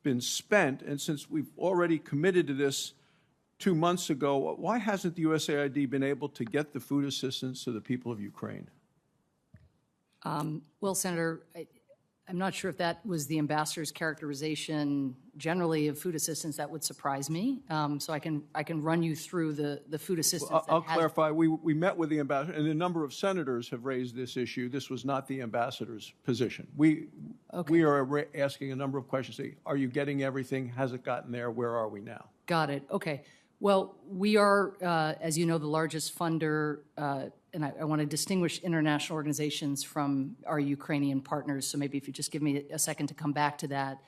been spent. And since we've already committed to this 2 months ago, why hasn't the USAID been able to get the food assistance to the people of Ukraine? Well, Senator, I'm not sure if that was the ambassador's characterization generally of food assistance. That would surprise me. So I can run you through the food assistance. Well, I'll clarify. We met with the ambassador, and a number of senators have raised this issue. This was not the ambassador's position. We are asking a number of questions. Say, are you getting everything? Has it gotten there? Where are we now? Got it. Okay. Well, we are, as you know, the largest funder, and I want to distinguish international organizations from our Ukrainian partners. So maybe if you just give me a second to come back to that.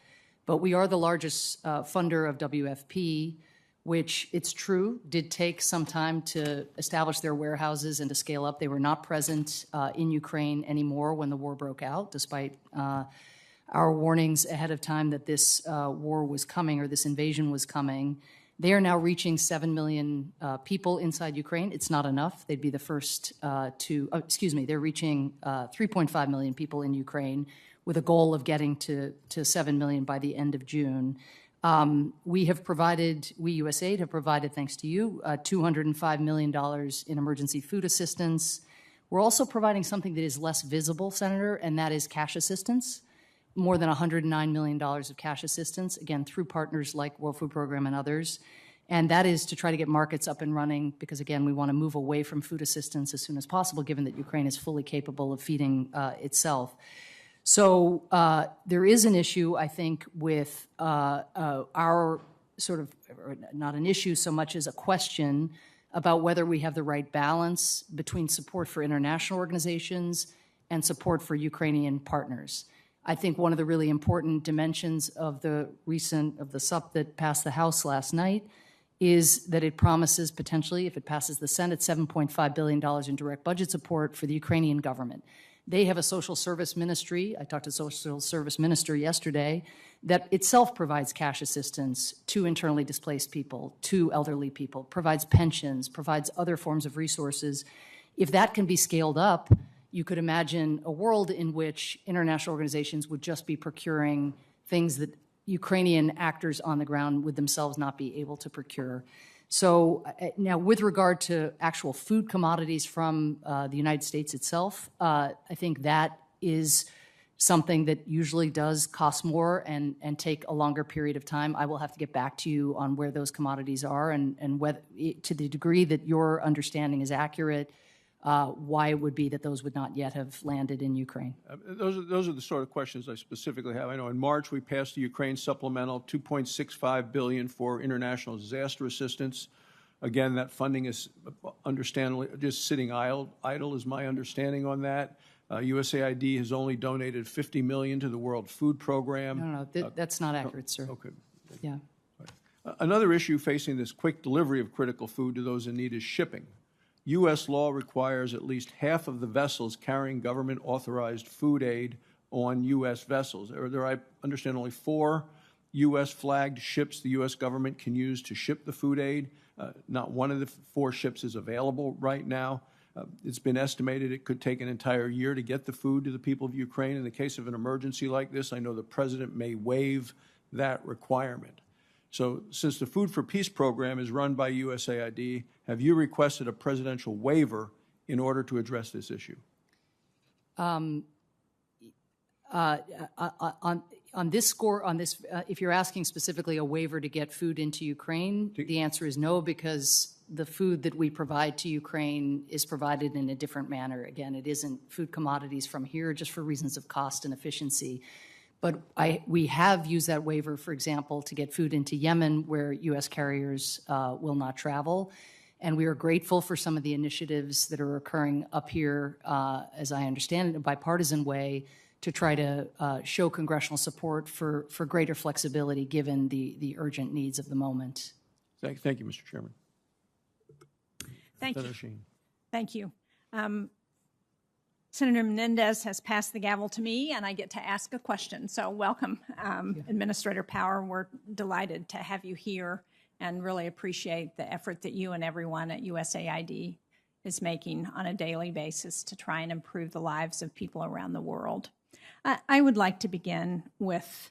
But we are the largest funder of WFP, which, it's true, did take some time to establish their warehouses and to scale up. They were not present in Ukraine anymore when the war broke out, despite our warnings ahead of time that this war was coming or this invasion was coming. They are now reaching 7 million people inside Ukraine. It's not enough. They'd be the first they're reaching 3.5 million people in Ukraine with a goal of getting to 7 million by the end of June. We USAID have provided, thanks to you, $205 million in emergency food assistance. We're also providing something that is less visible, Senator, and that is cash assistance. More than $109 million of cash assistance, again, through partners like World Food Program and others. And that is to try to get markets up and running because, again, we want to move away from food assistance as soon as possible, given that Ukraine is fully capable of feeding itself. So there is an issue, I think, with our sort of, or not an issue so much as a question about whether we have the right balance between support for international organizations and support for Ukrainian partners. I think one of the really important dimensions of the SUP that passed the House last night is that it promises potentially, if it passes the Senate, $7.5 billion in direct budget support for the Ukrainian government. They have a social service ministry. I talked to the social service minister yesterday that itself provides cash assistance to internally displaced people, to elderly people, provides pensions, provides other forms of resources. If that can be scaled up, you could imagine a world in which international organizations would just be procuring things that Ukrainian actors on the ground would themselves not be able to procure. So now with regard to actual food commodities from the United States itself, I think that is something that usually does cost more and take a longer period of time. I will have to get back to you on where those commodities are and whether, to the degree that your understanding is accurate, why it would be that those would not yet have landed in Ukraine. Those are the sort of questions I specifically have. I know in March we passed the Ukraine supplemental, $2.65 billion for international disaster assistance. Again, that funding is understandably just sitting idle is my understanding on that. USAID has only donated $50 million to the World Food Program. No, that's not accurate, sir. Okay. Yeah. Another issue facing this quick delivery of critical food to those in need is shipping. U.S. law requires at least half of the vessels carrying government-authorized food aid on U.S. vessels. There, I understand, only 4 U.S.-flagged ships the U.S. government can use to ship the food aid. Not one of the 4 ships is available right now. It's been estimated it could take an entire year to get the food to the people of Ukraine. In the case of an emergency like this, I know the president may waive that requirement. So since the Food for Peace program is run by USAID, have you requested a presidential waiver in order to address this issue? On this score, if you're asking specifically a waiver to get food into Ukraine, the answer is no, because the food that we provide to Ukraine is provided in a different manner. Again, it isn't food commodities from here just for reasons of cost and efficiency. But we have used that waiver, for example, to get food into Yemen, where U.S. carriers will not travel. And we are grateful for some of the initiatives that are occurring up here, as I understand it, in a bipartisan way, to try to show congressional support for greater flexibility given the urgent needs of the moment. Thank you, Mr. Chairman. Thank you. Senator Sheen. Thank you. Senator Menendez has passed the gavel to me, and I get to ask a question. So welcome, Administrator Power. We're delighted to have you here and really appreciate the effort that you and everyone at USAID is making on a daily basis to try and improve the lives of people around the world. I would like to begin with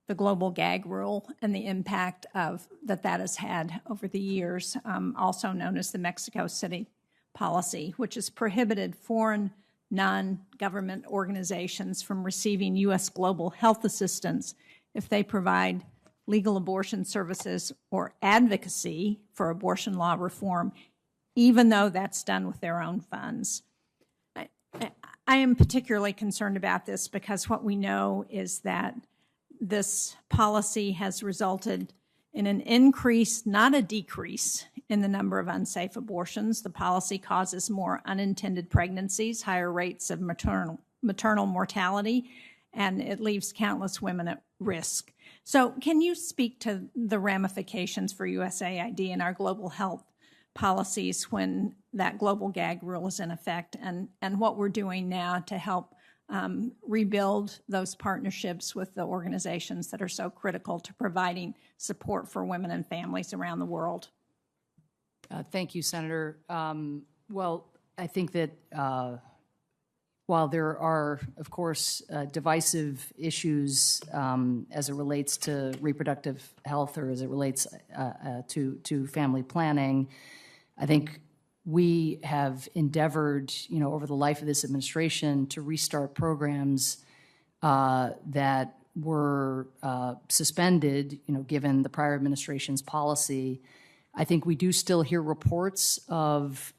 the global gag rule and the impact that has had over the years, also known as the Mexico City policy, which has prohibited foreign non-government organizations from receiving U.S. global health assistance if they provide legal abortion services or advocacy for abortion law reform, even though that's done with their own funds. I am particularly concerned about this because what we know is that this policy has resulted in an increase, not a decrease, in the number of unsafe abortions. The policy causes more unintended pregnancies, higher rates of maternal mortality, and it leaves countless women at risk. So can you speak to the ramifications for USAID and our global health policies when that global gag rule is in effect, and what we're doing now to help rebuild those partnerships with the organizations that are so critical to providing support for women and families around the world? Thank you, Senator. Well, I think that while there are, of course, divisive issues as it relates to reproductive health or as it relates to family planning, I think we have endeavored, over the life of this administration to restart programs that were suspended, given the prior administration's policy. I think we do still hear reports of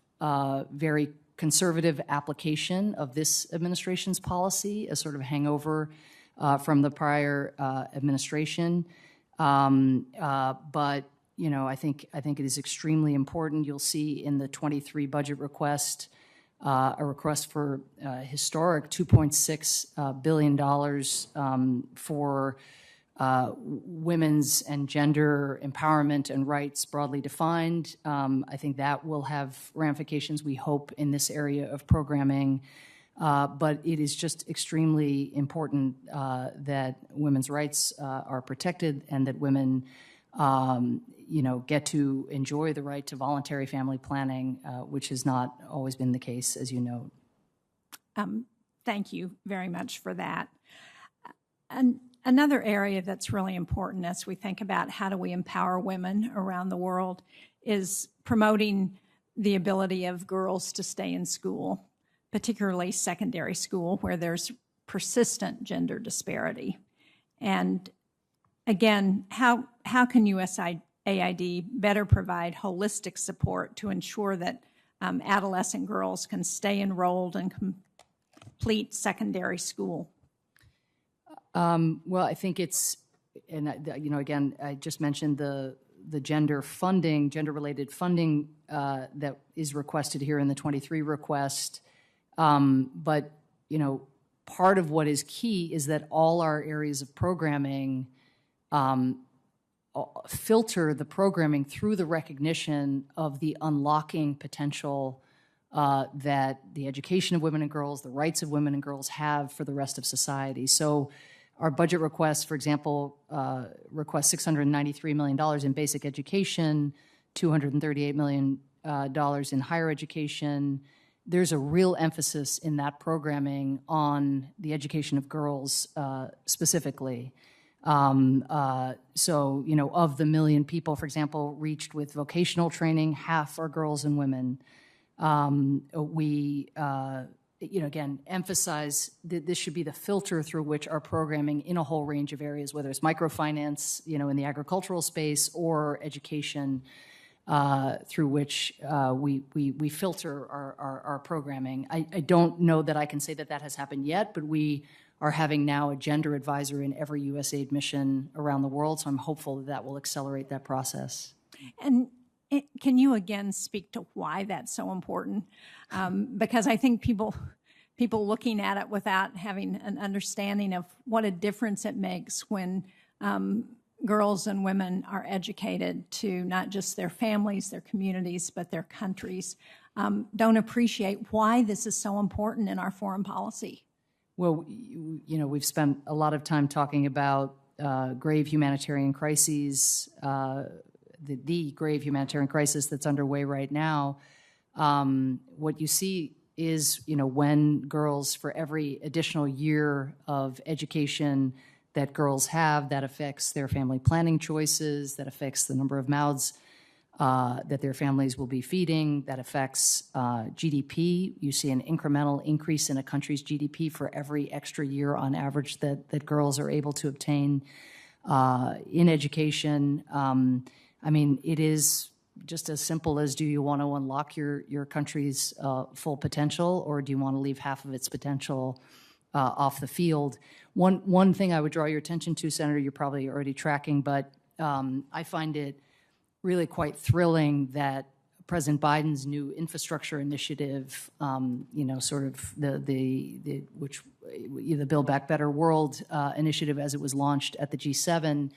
very conservative application of this administration's policy as sort of a hangover from the prior administration. But I think it is extremely important. You'll see in the 23 budget request a request for historic $2.6 billion for women's and gender empowerment and rights broadly defined. I think that will have ramifications, we hope, in this area of programming. But it is just extremely important that women's rights are protected and that women get to enjoy the right to voluntary family planning, which has not always been the case, as you know. Thank you very much for that. And another area that's really important as we think about how do we empower women around the world is promoting the ability of girls to stay in school, particularly secondary school, where there's persistent gender disparity. And again, how can USAID better provide holistic support to ensure that adolescent girls can stay enrolled and complete secondary school? Well, I think it's, and again, I just mentioned the gender-related funding that is requested here in the 23 request. But part of what is key is that all our areas of programming filter the programming through the recognition of the unlocking potential that the education of women and girls, the rights of women and girls have for the rest of society. So our budget request, for example, requests $693 million in basic education, $238 million in higher education. There's a real emphasis in that programming on the education of girls specifically. So, of the 1 million people, for example, reached with vocational training, half are girls and women. We again, emphasize that this should be the filter through which our programming in a whole range of areas, whether it's microfinance, in the agricultural space, or education, through which we filter our programming. I don't know that I can say that has happened yet, but we are having now a gender advisor in every USAID mission around the world, so I'm hopeful that will accelerate that process. And can you again speak to why that's so important? Because I think people looking at it without having an understanding of what a difference it makes when girls and women are educated to not just their families, their communities, but their countries, don't appreciate why this is so important in our foreign policy. Well, we've spent a lot of time talking about grave humanitarian crises, the grave humanitarian crisis that's underway right now. What you see is, when girls, for every additional year of education that girls have, that affects their family planning choices, that affects the number of mouths that their families will be feeding, that affects GDP. You see an incremental increase in a country's GDP for every extra year on average that girls are able to obtain in education. It is just as simple as, do you want to unlock your country's full potential, or do you want to leave half of its potential off the field? One thing I would draw your attention to, Senator, you're probably already tracking, but I find it really quite thrilling that President Biden's new infrastructure initiative, sort of the Build Back Better World initiative as it was launched at the G7,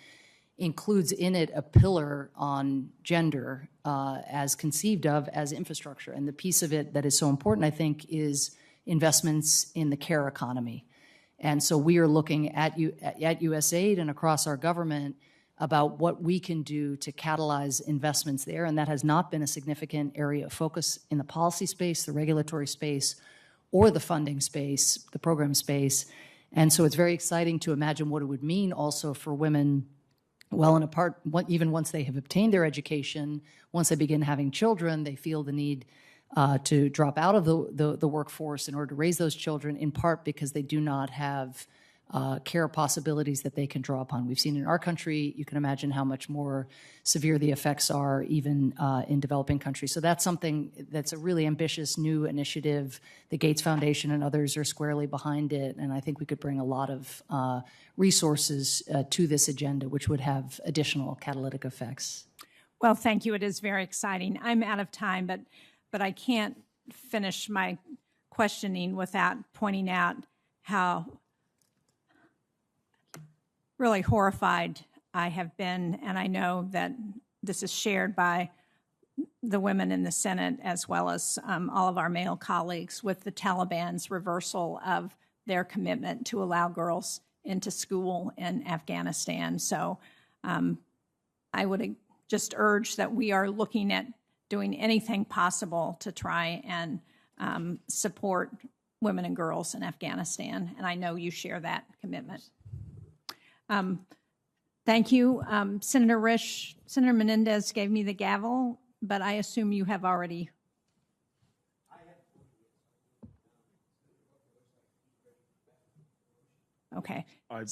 includes in it a pillar on gender as conceived of as infrastructure. And the piece of it that is so important, I think, is investments in the care economy. And so we are looking at USAID and across our government about what we can do to catalyze investments there, and that has not been a significant area of focus in the policy space, the regulatory space, or the funding space, the program space. And so it's very exciting to imagine what it would mean also for women well and apart, even once they have obtained their education, once they begin having children, they feel the need to drop out of the workforce in order to raise those children, in part because they do not have care possibilities that they can draw upon. We've seen in our country, you can imagine how much more severe the effects are even in developing countries. So that's something that's a really ambitious new initiative. The Gates Foundation and others are squarely behind it, and I think we could bring a lot of resources to this agenda, which would have additional catalytic effects. Well, thank you. It is very exciting. I'm out of time, but I can't finish my questioning without pointing out how really horrified I have been, and I know that this is shared by the women in the Senate as well as all of our male colleagues, with the Taliban's reversal of their commitment to allow girls into school in Afghanistan. So I would just urge that we are looking at doing anything possible to try and support women and girls in Afghanistan, and I know you share that commitment. Thank you. Senator Risch, Senator Menendez gave me the gavel, but I assume you have already. Okay. I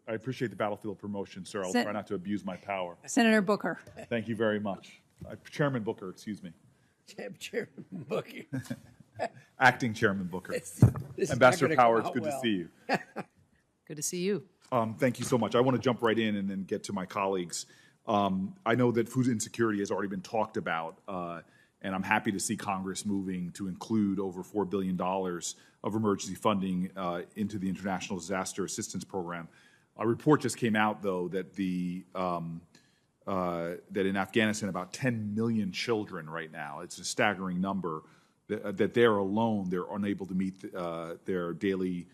appreciate the battlefield promotion, sir. I'll try not to abuse my power. Senator Booker. Thank you very much. Chairman Booker, excuse me. Chairman Booker. Acting Chairman Booker. This is Ambassador not gonna Power, come it's out good to well. see you. Good to see you. Thank you so much. I want to jump right in and then get to my colleagues. I know that food insecurity has already been talked about, and I'm happy to see Congress moving to include over $4 billion of emergency funding into the International Disaster Assistance Program. A report just came out, though, that that in Afghanistan, about 10 million children right now, it's a staggering number, that they're alone, they're unable to meet their daily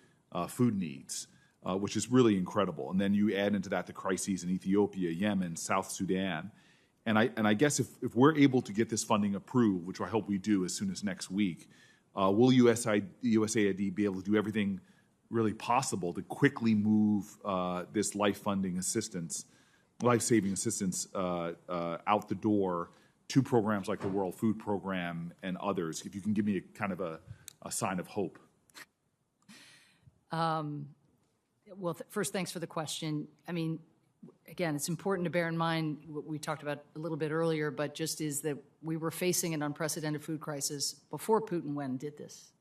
food needs. Which is really incredible. And then you add into that the crises in Ethiopia, Yemen, South Sudan. And I guess if we're able to get this funding approved, which I hope we do as soon as next week, will USAID be able to do everything really possible to quickly move this life-saving assistance out the door to programs like the World Food Program and others? If you can give me a sign of hope. Well, first, thanks for the question. I mean, again, it's important to bear in mind what we talked about a little bit earlier, but just is that we were facing an unprecedented food crisis before Putin went and did this.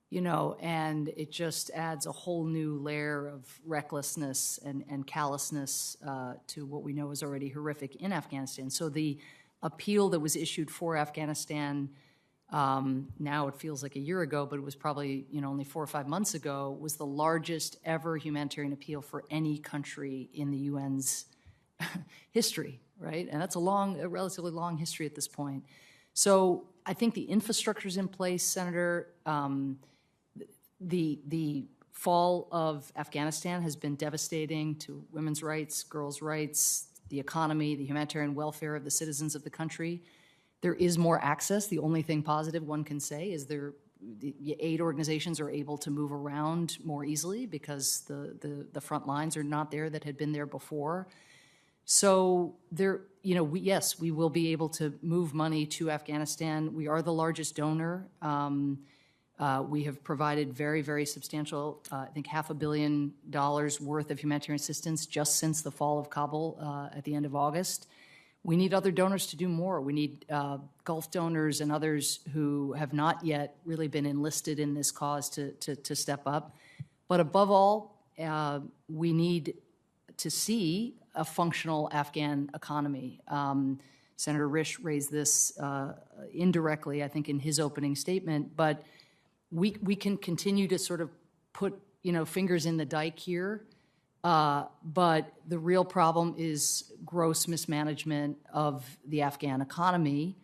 And it just adds a whole new layer of recklessness and callousness to what we know is already horrific in Afghanistan. So the appeal that was issued for Afghanistan, now it feels like a year ago, but it was probably only 4 or 5 months ago, was the largest ever humanitarian appeal for any country in the UN's history, right? And that's a relatively long history at this point. So I think the infrastructure's in place, Senator. The fall of Afghanistan has been devastating to women's rights, girls' rights, the economy, the humanitarian welfare of the citizens of the country. There is more access. The only thing positive one can say is the aid organizations are able to move around more easily because the front lines are not there that had been there before. So yes, we will be able to move money to Afghanistan. We are the largest donor. We have provided very, very substantial, I think $500 million worth of humanitarian assistance just since the fall of Kabul at the end of August. we need other donors to do more. We need Gulf donors and others who have not yet really been enlisted in this cause to step up. But above all, we need to see a functional Afghan economy. Senator Risch raised this indirectly, I think, in his opening statement, but we can continue to sort of put, fingers in the dike here. But the real problem is gross mismanagement of the Afghan economy.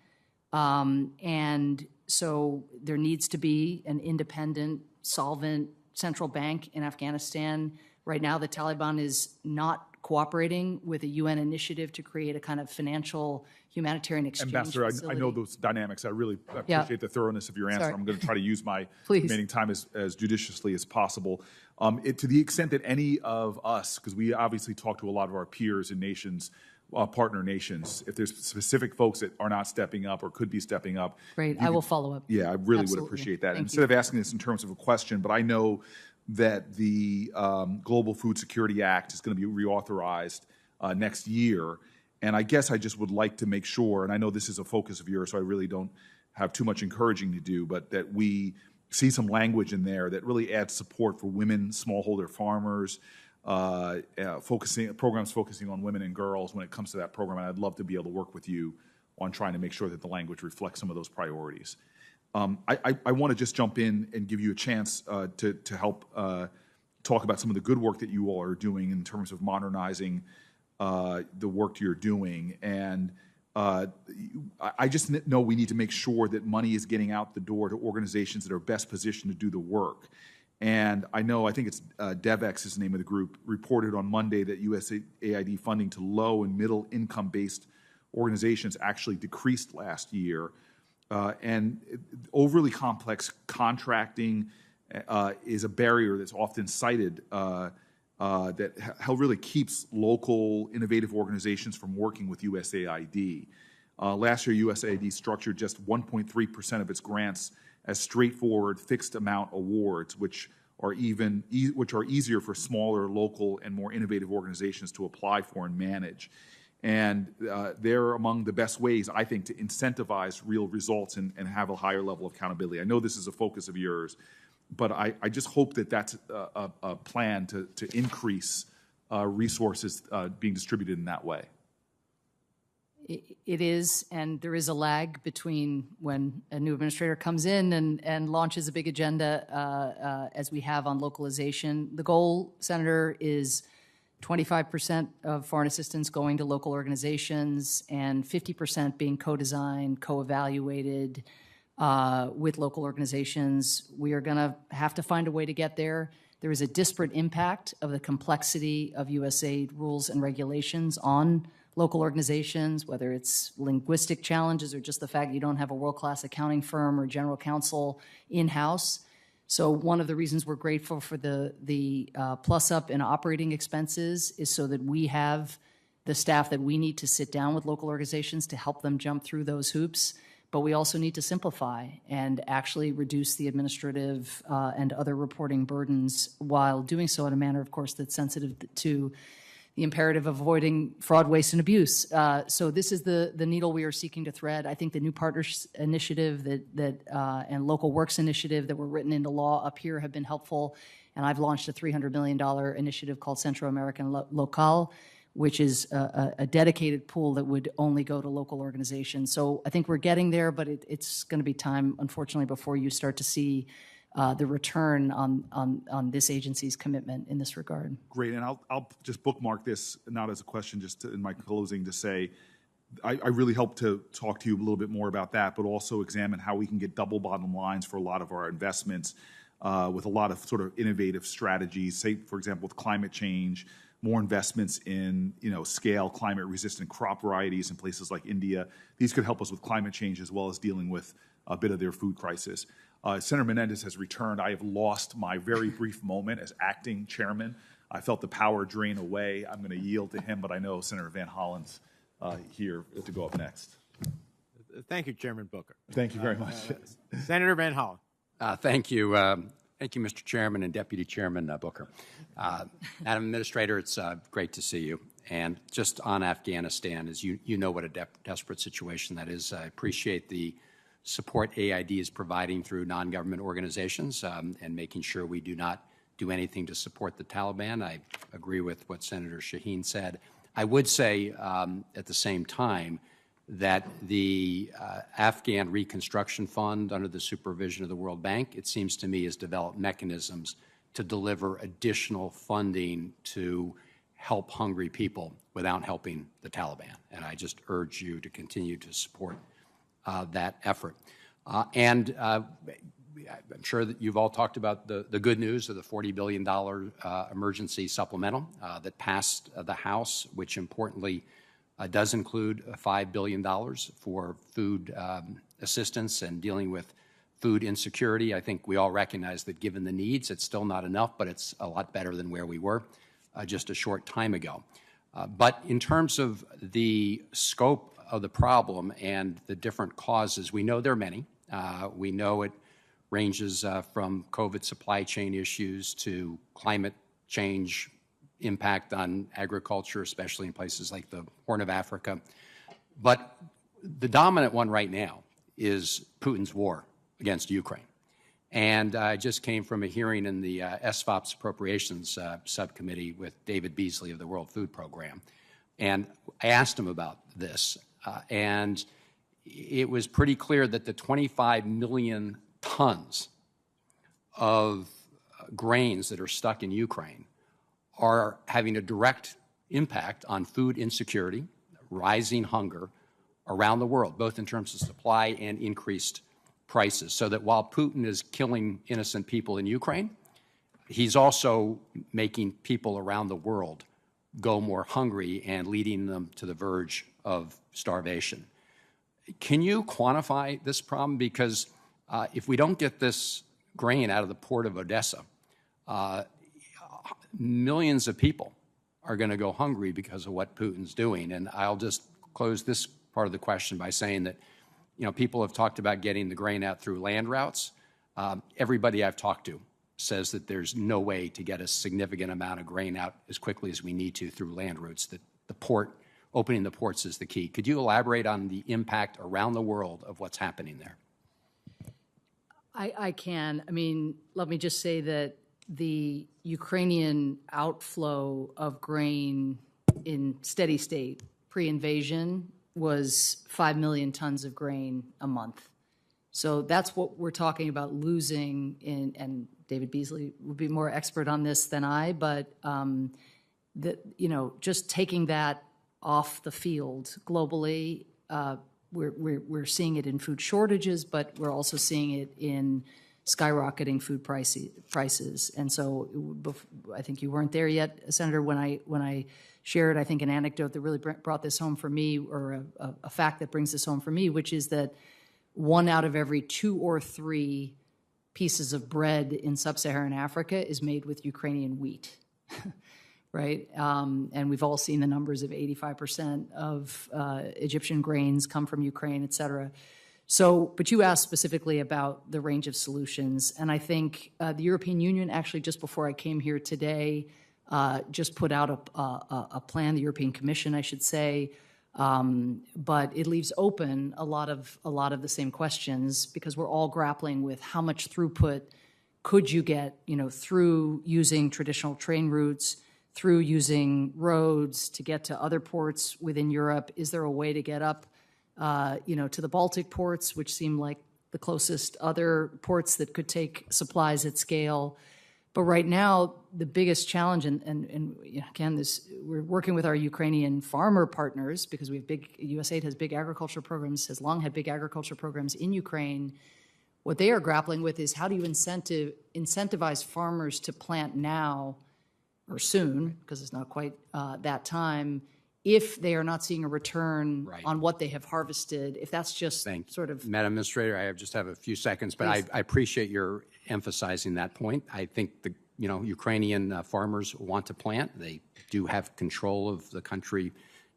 And so there needs to be an independent, solvent central bank in Afghanistan. Right now, the Taliban is not cooperating with a UN initiative to create a kind of financial humanitarian exchange Ambassador, facility. I know those dynamics. I really appreciate the thoroughness of your answer. Sorry. I'm going to try to use my Please. remaining time as judiciously as possible. To the extent that any of us, because we obviously talk to a lot of our peers and nations, partner nations, if there's specific folks that are not stepping up or could be stepping up. Great, I will follow up. Yeah, I really Absolutely. would appreciate that. Thank Instead you. of asking this in terms of a question, but I know that the Global Food Security Act is going to be reauthorized next year. And I guess I just would like to make sure, and I know this is a focus of yours, so I really don't have too much encouraging to do, but that we see some language in there that really adds support for women, smallholder farmers, programs focusing on women and girls when it comes to that program. And I'd love to be able to work with you on trying to make sure that the language reflects some of those priorities. I want to just jump in and give you a chance to help talk about some of the good work that you all are doing in terms of modernizing the work you're doing. And I just know we need to make sure that money is getting out the door to organizations that are best positioned to do the work. And I think it's DevEx is the name of the group, reported on Monday that USAID funding to low and middle income based organizations actually decreased last year. And overly complex contracting is a barrier that's often cited that how really keeps local innovative organizations from working with USAID. Last year, USAID structured just 1.3% of its grants as straightforward fixed amount awards, which are easier for smaller, local, and more innovative organizations to apply for and manage. And they're among the best ways, I think, to incentivize real results and have a higher level of accountability. I know this is a focus of yours, but I just hope that that's a plan to increase resources being distributed in that way. It is, and there is a lag between when a new administrator comes in and launches a big agenda, as we have on localization. The goal, Senator, is 25% of foreign assistance going to local organizations and 50% being co-designed, co-evaluated with local organizations. We are going to have to find a way to get there. There is a disparate impact of the complexity of USAID rules and regulations on local organizations, whether it's linguistic challenges or just the fact you don't have a world-class accounting firm or general counsel in-house. So one of the reasons we're grateful for the plus up in operating expenses is so that we have the staff that we need to sit down with local organizations to help them jump through those hoops. But we also need to simplify and actually reduce the administrative and other reporting burdens while doing so in a manner, of course, that's sensitive to the imperative of avoiding fraud, waste, and abuse. So this is the needle we are seeking to thread. I think the new partners initiative and local works initiative that were written into law up here have been helpful. And I've launched a $300 million initiative called Central American Local, which is a dedicated pool that would only go to local organizations. So I think we're getting there, but it's going to be time, unfortunately, before you start to see the return on this agency's commitment in this regard. Great, and I'll just bookmark this, not as a question, just in my closing to say, I really hope to talk to you a little bit more about that, but also examine how we can get double bottom lines for a lot of our investments with a lot of sort of innovative strategies, say, for example, with climate change, more investments in scale climate-resistant crop varieties in places like India. These could help us with climate change as well as dealing with a bit of their food crisis. Senator Menendez has returned. I have lost my very brief moment as acting chairman. I felt the power drain away. I'm going to yield to him, but I know Senator Van Hollen's here to go up next. Thank you, Chairman Booker. Thank you very much. Senator Van Hollen. Thank you. Thank you, Mr. Chairman and Deputy Chairman Booker. Madam Administrator, it's great to see you. And just on Afghanistan, as you know what a desperate situation that is. I appreciate the support AID is providing through non-government organizations and making sure we do not do anything to support the Taliban. I agree with what Senator Shaheen said. I would say at the same time that the Afghan Reconstruction Fund, under the supervision of the World Bank, it seems to me has developed mechanisms to deliver additional funding to help hungry people without helping the Taliban. And I just urge you to continue to support that effort. I'm sure that you've all talked about the good news of the $40 billion emergency supplemental that passed the House, which importantly does include $5 billion for food assistance and dealing with food insecurity. I think we all recognize that given the needs, it's still not enough, but it's a lot better than where we were just a short time ago. But in terms of the scope of the problem and the different causes, we know there are many. We know it ranges from COVID supply chain issues to climate change impact on agriculture, especially in places like the Horn of Africa. But the dominant one right now is Putin's war against Ukraine. And I just came from a hearing in the SFOP's Appropriations Subcommittee with David Beasley of the World Food Program. And I asked him about this. And it was pretty clear that the 25 million tons of grains that are stuck in Ukraine are having a direct impact on food insecurity, rising hunger around the world, both in terms of supply and increased prices. So that while Putin is killing innocent people in Ukraine, he's also making people around the world go more hungry and leading them to the verge of starvation. Can you quantify this problem? Because if we don't get this grain out of the port of Odessa, millions of people are going to go hungry because of what Putin's doing. And I'll just close this part of the question by saying that, you know, people have talked about getting the grain out through land routes. Everybody I've talked to says that there's no way to get a significant amount of grain out as quickly as we need to through land routes, that the port, opening the ports is the key. Could you elaborate on the impact around the world of what's happening there? I can. I mean, let me just say that the Ukrainian outflow of grain in steady state pre-invasion was 5 million tons of grain a month. So that's what we're talking about losing in, and David Beasley would be more expert on this than I, but just taking that off the field globally, we're seeing it in food shortages, but we're also seeing it in skyrocketing food prices. And so I think you weren't there yet, Senator, when I shared, I think, an anecdote that really brought this home for me, or a fact that brings this home for me, which is that 1 out of every 2 or 3 pieces of bread in sub-Saharan Africa is made with Ukrainian wheat, right? And we've all seen the numbers of 85% of Egyptian grains come from Ukraine, et cetera. So, but you asked specifically about the range of solutions, and I think the European Union, actually just before I came here today, just put out a plan, the European Commission, I should say, but it leaves open a lot of the same questions, because we're all grappling with how much throughput could you get, through using traditional train routes, through using roads to get to other ports within Europe. Is there a way to get up, to the Baltic ports, which seem like the closest other ports that could take supplies at scale? But right now, the biggest challenge, and again, we're working with our Ukrainian farmer partners, because we have USAID has big agriculture programs, has long had big agriculture programs in Ukraine. What they are grappling with is how do you incentivize farmers to plant now or soon, because it's not quite that time, if they are not seeing a return on what they have harvested, if that's just sort of... Madam Administrator, I just have a few seconds, but I appreciate your emphasizing that point. I think the Ukrainian farmers want to plant. They do have control of the country,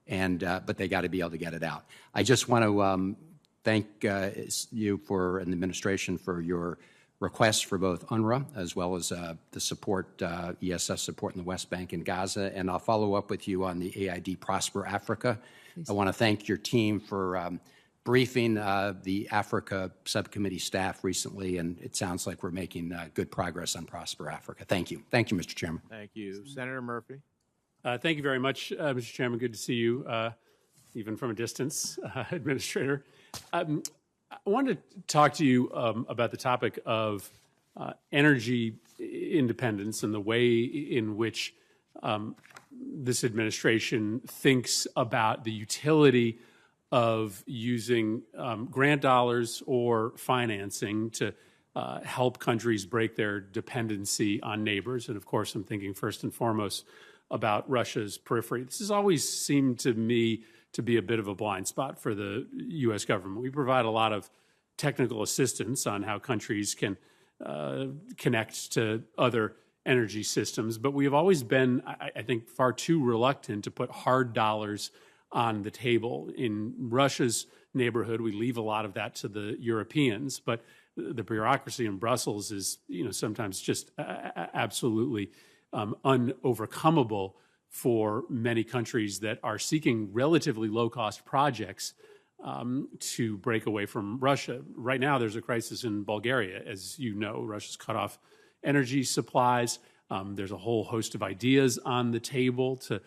but they got to be able to get it out. I just want to thank you and the administration for your requests for both UNRWA as well as the support, ESS support in the West Bank and Gaza. And I'll follow up with you on the AID Prosper Africa. I want to thank your team for briefing the Africa subcommittee staff recently, and it sounds like we're making good progress on Prosper Africa. Thank you. Thank you, Mr. Chairman. Thank you. Senator Murphy. Thank you very much, Mr. Chairman. Good to see you, even from a distance, Administrator. I wanted to talk to you about the topic of energy independence and the way in which this administration thinks about the utility of using grant dollars or financing to help countries break their dependency on neighbors. And of course, I'm thinking first and foremost about Russia's periphery. This has always seemed to me to be a bit of a blind spot for the U.S. government. We provide a lot of technical assistance on how countries can connect to other energy systems, but we have always been, I think, far too reluctant to put hard dollars on the table. In Russia's neighborhood, we leave a lot of that to the Europeans, but the bureaucracy in Brussels is, sometimes just absolutely unovercomable for many countries that are seeking relatively low-cost projects to break away from Russia. Right now, there's a crisis in Bulgaria. As you know, Russia's cut off energy supplies. There's a whole host of ideas on the table to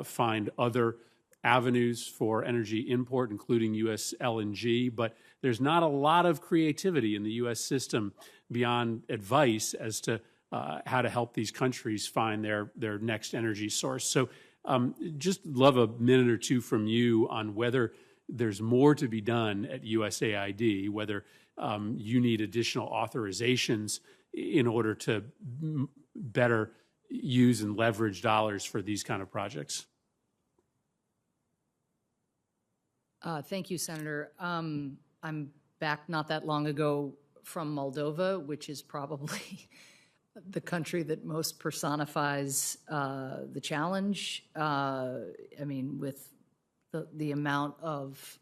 find other avenues for energy import, including U.S. LNG, but there's not a lot of creativity in the U.S. system beyond advice as to how to help these countries find their next energy source. So just love a minute or two from you on whether there's more to be done at USAID, whether you need additional authorizations in order to better use and leverage dollars for these kind of projects. Thank you, Senator. I'm back not that long ago from Moldova, which is probably the country that most personifies the challenge. I mean, with the amount of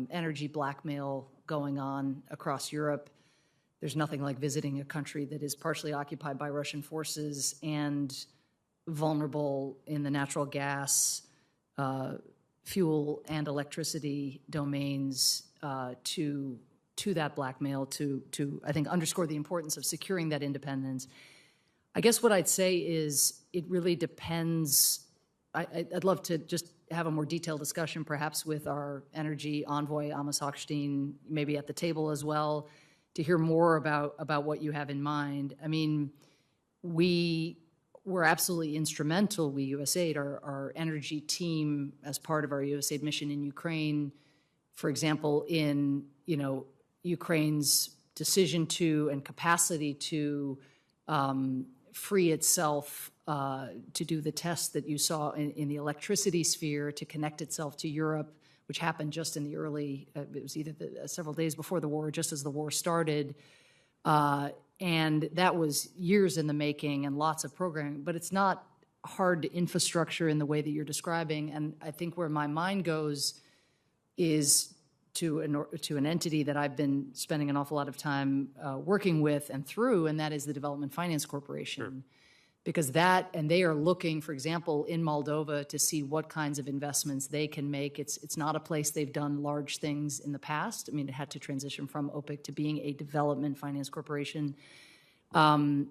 energy blackmail going on across Europe, there's nothing like visiting a country that is partially occupied by Russian forces and vulnerable in the natural gas, fuel, and electricity domains to that blackmail, to I think underscore the importance of securing that independence. I guess what I'd say is it really depends. I'd love to just have a more detailed discussion, perhaps with our energy envoy, Amos Hochstein, maybe at the table as well, to hear more about what you have in mind. I mean, we were absolutely instrumental, we USAID, our energy team as part of our USAID mission in Ukraine, for example, in Ukraine's decision to and capacity to free itself to do the tests that you saw in the electricity sphere, to connect itself to Europe, which happened just in the early, it was either several days before the war, just as the war started. And that was years in the making and lots of programming, but it's not hard to infrastructure in the way that you're describing. And I think where my mind goes is to an entity that I've been spending an awful lot of time working with and through, and that is the Development Finance Corporation. Sure. Because they are looking, for example, in Moldova to see what kinds of investments they can make. It's not a place they've done large things in the past. I mean, it had to transition from OPIC to being a development finance corporation. Again,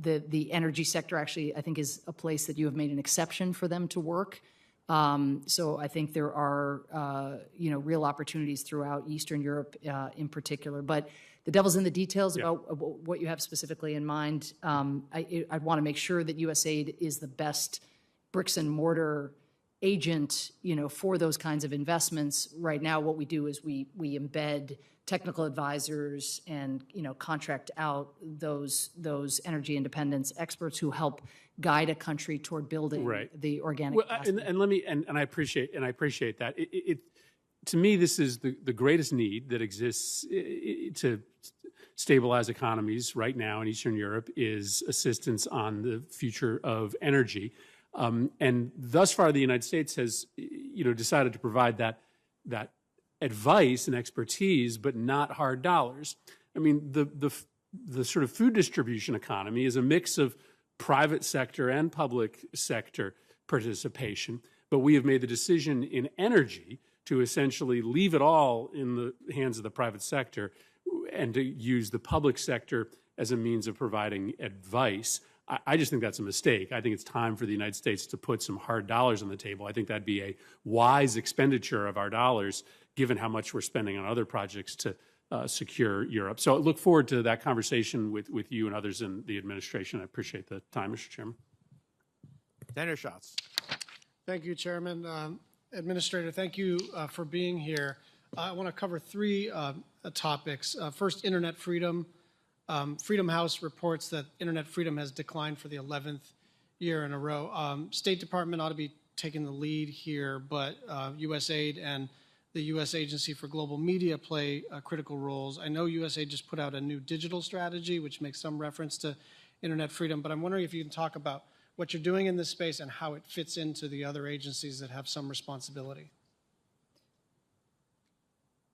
the energy sector actually, I think, is a place that you have made an exception for them to work. So I think there are, real opportunities throughout Eastern Europe in particular. But the devil's in the details about what you have specifically in mind. I want to make sure that USAID is the best bricks and mortar agent, for those kinds of investments. Right now, what we do is we embed technical advisors and, contract out those energy independence experts who help guide a country toward building the organic. Well, and I appreciate that. To me, this is the greatest need that exists to stabilize economies right now in Eastern Europe is assistance on the future of energy. And thus far, the United States has, decided to provide that advice and expertise, but not hard dollars. I mean, the sort of food distribution economy is a mix of private sector and public sector participation, but we have made the decision in energy to essentially leave it all in the hands of the private sector and to use the public sector as a means of providing advice. I just think that's a mistake. I think it's time for the United States to put some hard dollars on the table. I think that'd be a wise expenditure of our dollars, given how much we're spending on other projects to secure Europe. So I look forward to that conversation with you and others in the administration. I appreciate the time, Mr. Chairman. Senator Schatz. Thank you, Chairman. Administrator, thank you for being here. I want to cover three topics. First, internet freedom. Freedom House reports that internet freedom has declined for the 11th year in a row. State Department ought to be taking the lead here, but USAID and the U.S. Agency for Global Media play critical roles. I know USAID just put out a new digital strategy, which makes some reference to internet freedom, but I'm wondering if you can talk about what you're doing in this space and how it fits into the other agencies that have some responsibility.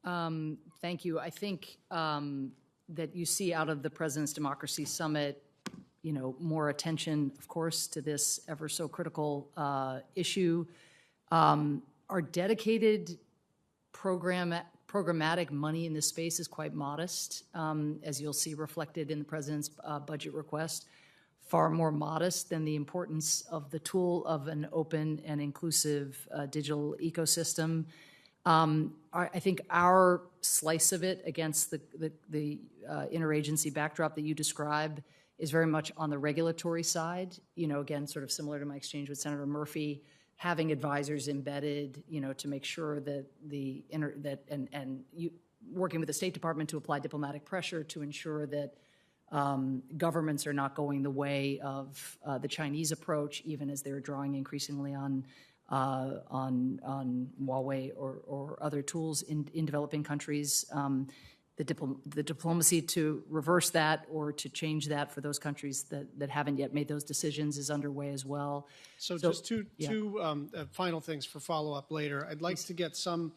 Thank you. I think that you see out of the President's Democracy Summit, more attention, of course, to this ever so critical issue. Our dedicated programmatic money in this space is quite modest, as you'll see reflected in the President's budget request, far more modest than the importance of the tool of an open and inclusive digital ecosystem. I think our slice of it against the interagency backdrop that you describe is very much on the regulatory side. Again, sort of similar to my exchange with Senator Murphy, having advisors embedded, to make sure that working with the State Department to apply diplomatic pressure to ensure that governments are not going the way of the Chinese approach, even as they're drawing increasingly on Huawei or other tools in developing countries. The diplomacy to reverse that or to change that for those countries that haven't yet made those decisions is underway as well. So just two final things for follow-up later. I'd like to get some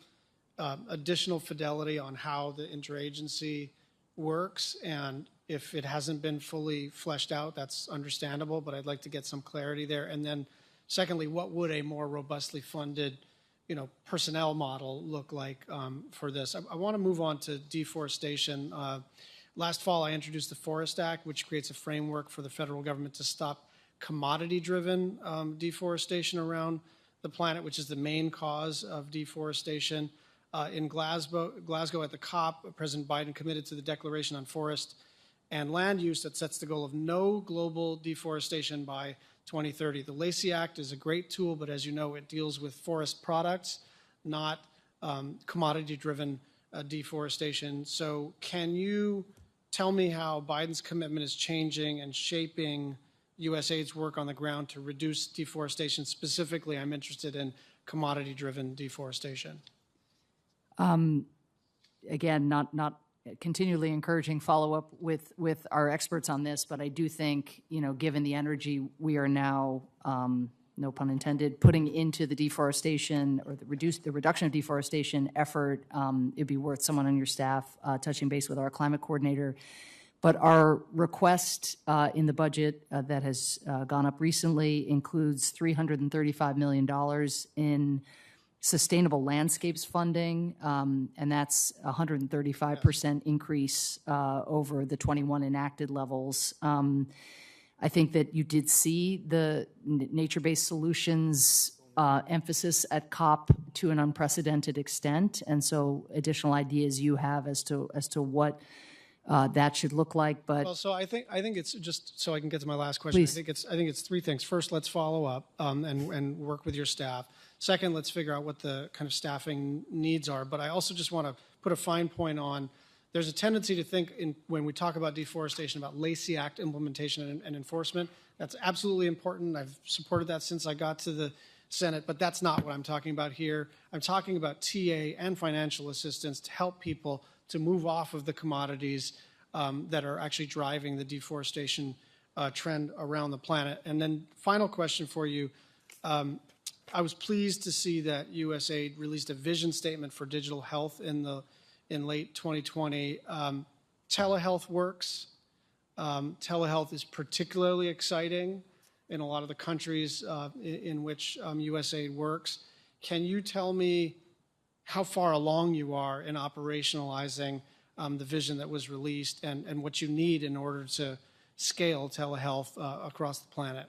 additional fidelity on how the interagency works, and if it hasn't been fully fleshed out, that's understandable, but I'd like to get some clarity there. And then secondly, what would a more robustly funded personnel model look like for this? I want to move on to deforestation. Last fall, I introduced the Forest Act, which creates a framework for the federal government to stop commodity-driven deforestation around the planet, which is the main cause of deforestation. In Glasgow at the COP, President Biden committed to the Declaration on Forest and Land Use that sets the goal of no global deforestation by 2030. The Lacey Act is a great tool, but as you know, it deals with forest products, not commodity-driven deforestation. So can you tell me how Biden's commitment is changing and shaping USAID's work on the ground to reduce deforestation? Specifically, I'm interested in commodity-driven deforestation. Again, not continually encouraging follow-up with our experts on this, but I do think, given the energy we are now, no pun intended, putting into the deforestation or the reduction of deforestation effort, it'd be worth someone on your staff touching base with our climate coordinator. But our request in the budget that has gone up recently includes $335 million in sustainable landscapes funding, and that's 135% increase over the 21 enacted levels. I think that you did see the nature-based solutions emphasis at COP to an unprecedented extent, and so additional ideas you have as to what that should look like. But well, so I think it's just so I can get to my last question. Please. I think it's three things. First, let's follow up and work with your staff. Second, let's figure out what the kind of staffing needs are. But I also just want to put a fine point on, there's a tendency to think when we talk about deforestation about Lacey Act implementation and enforcement. That's absolutely important. I've supported that since I got to the Senate, but that's not what I'm talking about here. I'm talking about TA and financial assistance to help people to move off of the commodities that are actually driving the deforestation trend around the planet. And then final question for you. I was pleased to see that USAID released a vision statement for digital health in late 2020. Telehealth works. Telehealth is particularly exciting in a lot of the countries in which USAID works. Can you tell me how far along you are in operationalizing the vision that was released and what you need in order to scale telehealth across the planet?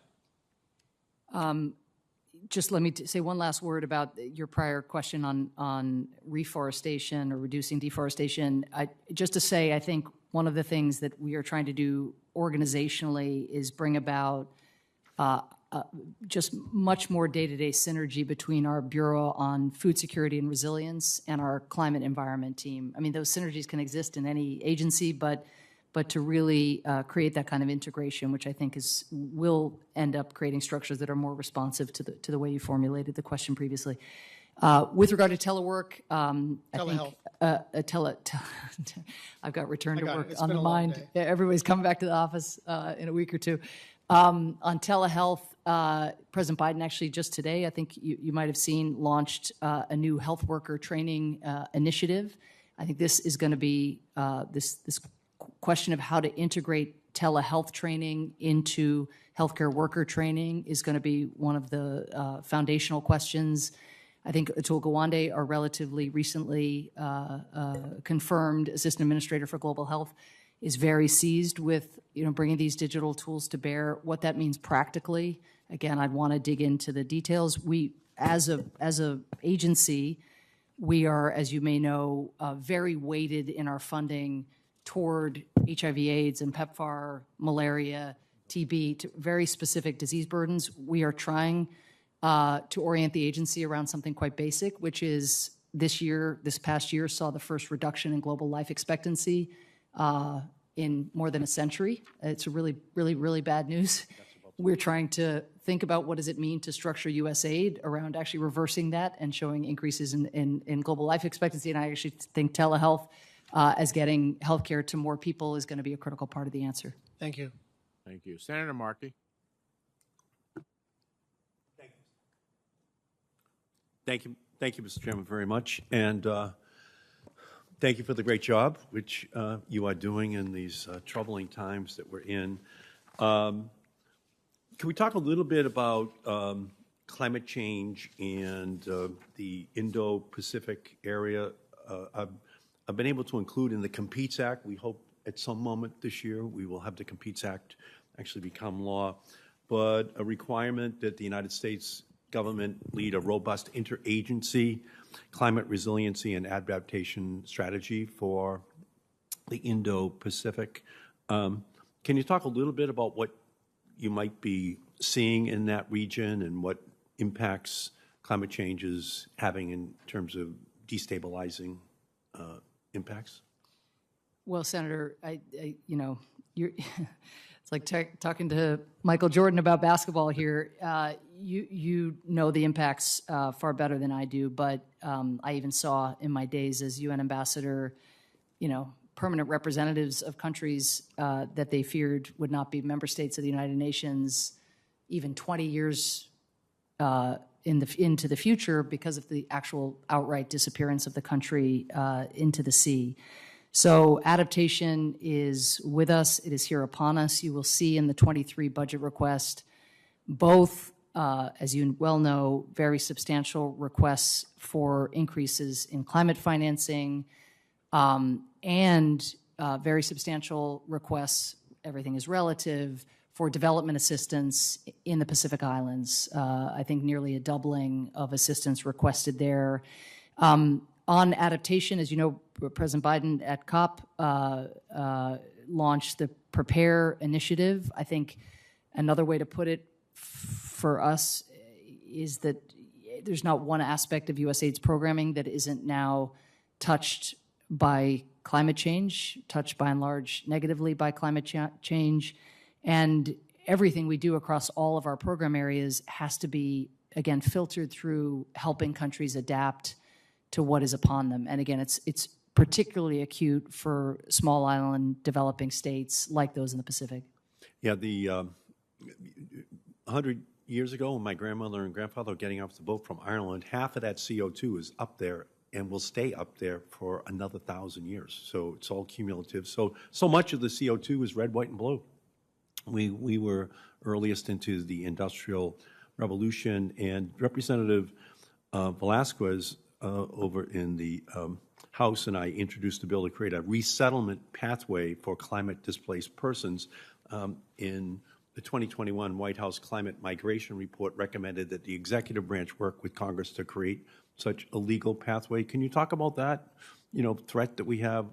Just let me say one last word about your prior question on reforestation or reducing deforestation. Just to say, I think one of the things that we are trying to do organizationally is bring about just much more day-to-day synergy between our Bureau on Food Security and Resilience and our Climate Environment team. I mean, those synergies can exist in any agency, but to really create that kind of integration, which I think will end up creating structures that are more responsive to the way you formulated the question previously. With regard to telework, Telehealth. I've got return to work It's on been the a long mind. day. Everybody's coming back to the office in a week or two. On telehealth, President Biden actually just today, I think you might have seen, launched a new health worker training initiative. I think this is going to be this question of how to integrate telehealth training into healthcare worker training is going to be one of the foundational questions. I think Atul Gawande, our relatively recently confirmed Assistant Administrator for Global Health, is very seized with bringing these digital tools to bear. What that means practically, again, I'd want to dig into the details. We, as a agency, we are, as you may know, very weighted in our funding toward HIV/AIDS and PEPFAR, malaria, TB, to very specific disease burdens. We are trying to orient the agency around something quite basic, which is this past year saw the first reduction in global life expectancy in more than a century. It's really, really, really bad news. We're trying to think about what does it mean to structure USAID around actually reversing that and showing increases in global life expectancy. And I actually think telehealth as getting healthcare to more people is going to be a critical part of the answer. Thank you. Thank you. Senator Markey. Thank you, Mr. Chairman, very much. And thank you for the great job which you are doing in these troubling times that we're in. Can we talk a little bit about climate change and the Indo-Pacific area? I've been able to include in the Competes Act. We hope at some moment this year we will have the Competes Act actually become law, but a requirement that the United States government lead a robust interagency climate resiliency and adaptation strategy for the Indo-Pacific. Can you talk a little bit about what you might be seeing in that region and what impacts climate change is having in terms of destabilizing impacts? Well, Senator, you're it's like talking to Michael Jordan about basketball here. You know the impacts far better than I do, but I even saw in my days as UN ambassador, permanent representatives of countries that they feared would not be member states of the United Nations even 20 years into the future because of the actual outright disappearance of the country into the sea. So adaptation is with us. It is here upon us. You will see in the 23 budget request both, as you well know, very substantial requests for increases in climate financing and very substantial requests, everything is relative, for development assistance in the Pacific Islands. I think nearly a doubling of assistance requested there. On adaptation, as you know, President Biden at COP launched the Prepare initiative. I think another way to put it for us is that there's not one aspect of USAID's programming that isn't now touched by climate change, touched by and large negatively by climate change. And everything we do across all of our program areas has to be, again, filtered through helping countries adapt to what is upon them. And again, it's particularly acute for small island developing states like those in the Pacific. Yeah, the 100 years ago, when my grandmother and grandfather were getting off the boat from Ireland, half of that CO2 is up there and will stay up there for another 1,000 years. So it's all cumulative. So much of the CO2 is red, white, and blue. We were earliest into the Industrial Revolution, and Representative Velasquez over in the House and I introduced a bill to create a resettlement pathway for climate-displaced persons. In the 2021 White House Climate Migration Report recommended that the executive branch work with Congress to create such a legal pathway. Can you talk about that, threat that we have?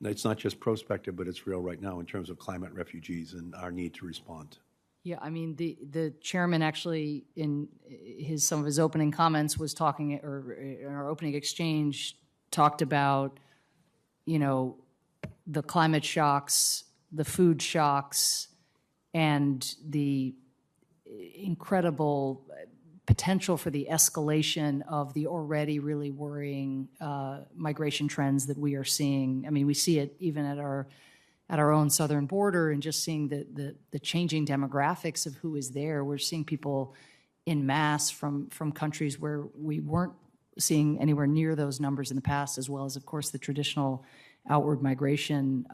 It's not just prospective, but it's real right now in terms of climate refugees and our need to respond. Yeah, I mean, the chairman actually, in some of his opening comments, was talking, or in our opening exchange, talked about, the climate shocks, the food shocks, and the incredible potential for the escalation of the already really worrying migration trends that we are seeing. I mean, we see it even at our own southern border, and just seeing the changing demographics of who is there. We're seeing people in mass from countries where we weren't seeing anywhere near those numbers in the past, as well as, of course, the traditional outward migration.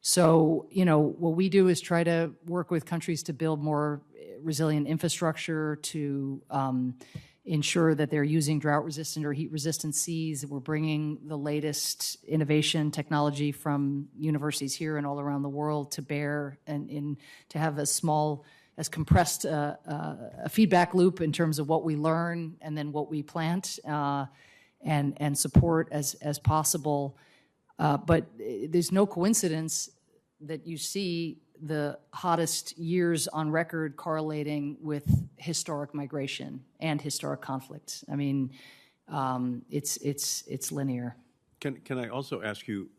So, what we do is try to work with countries to build more resilient infrastructure, to ensure that they're using drought-resistant or heat-resistant seeds. We're bringing the latest innovation technology from universities here and all around the world to bear, and to have as compressed a feedback loop in terms of what we learn and then what we plant and support as possible. But there's no coincidence that you see the hottest years on record correlating with historic migration and historic conflict. I mean, it's linear. Can I also ask you?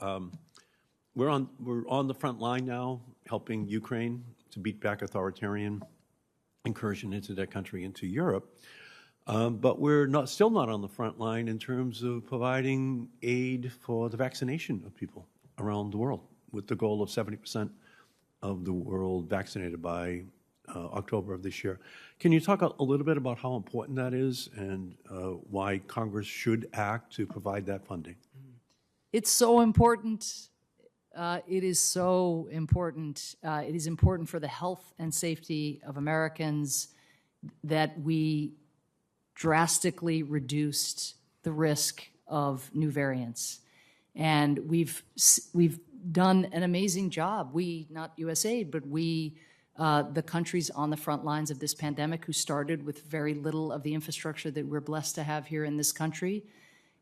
We're on the front line now, helping Ukraine to beat back authoritarian incursion into that country, into Europe. But we're still not on the front line in terms of providing aid for the vaccination of people around the world, with the goal of 70% of the world vaccinated by October of this year. Can you talk a little bit about how important that is, and why Congress should act to provide that funding? It's so important. It is so important. It is important for the health and safety of Americans that we drastically reduced the risk of new variants. And we've done an amazing job. We, not USAID, but we, the countries on the front lines of this pandemic, who started with very little of the infrastructure that we're blessed to have here in this country.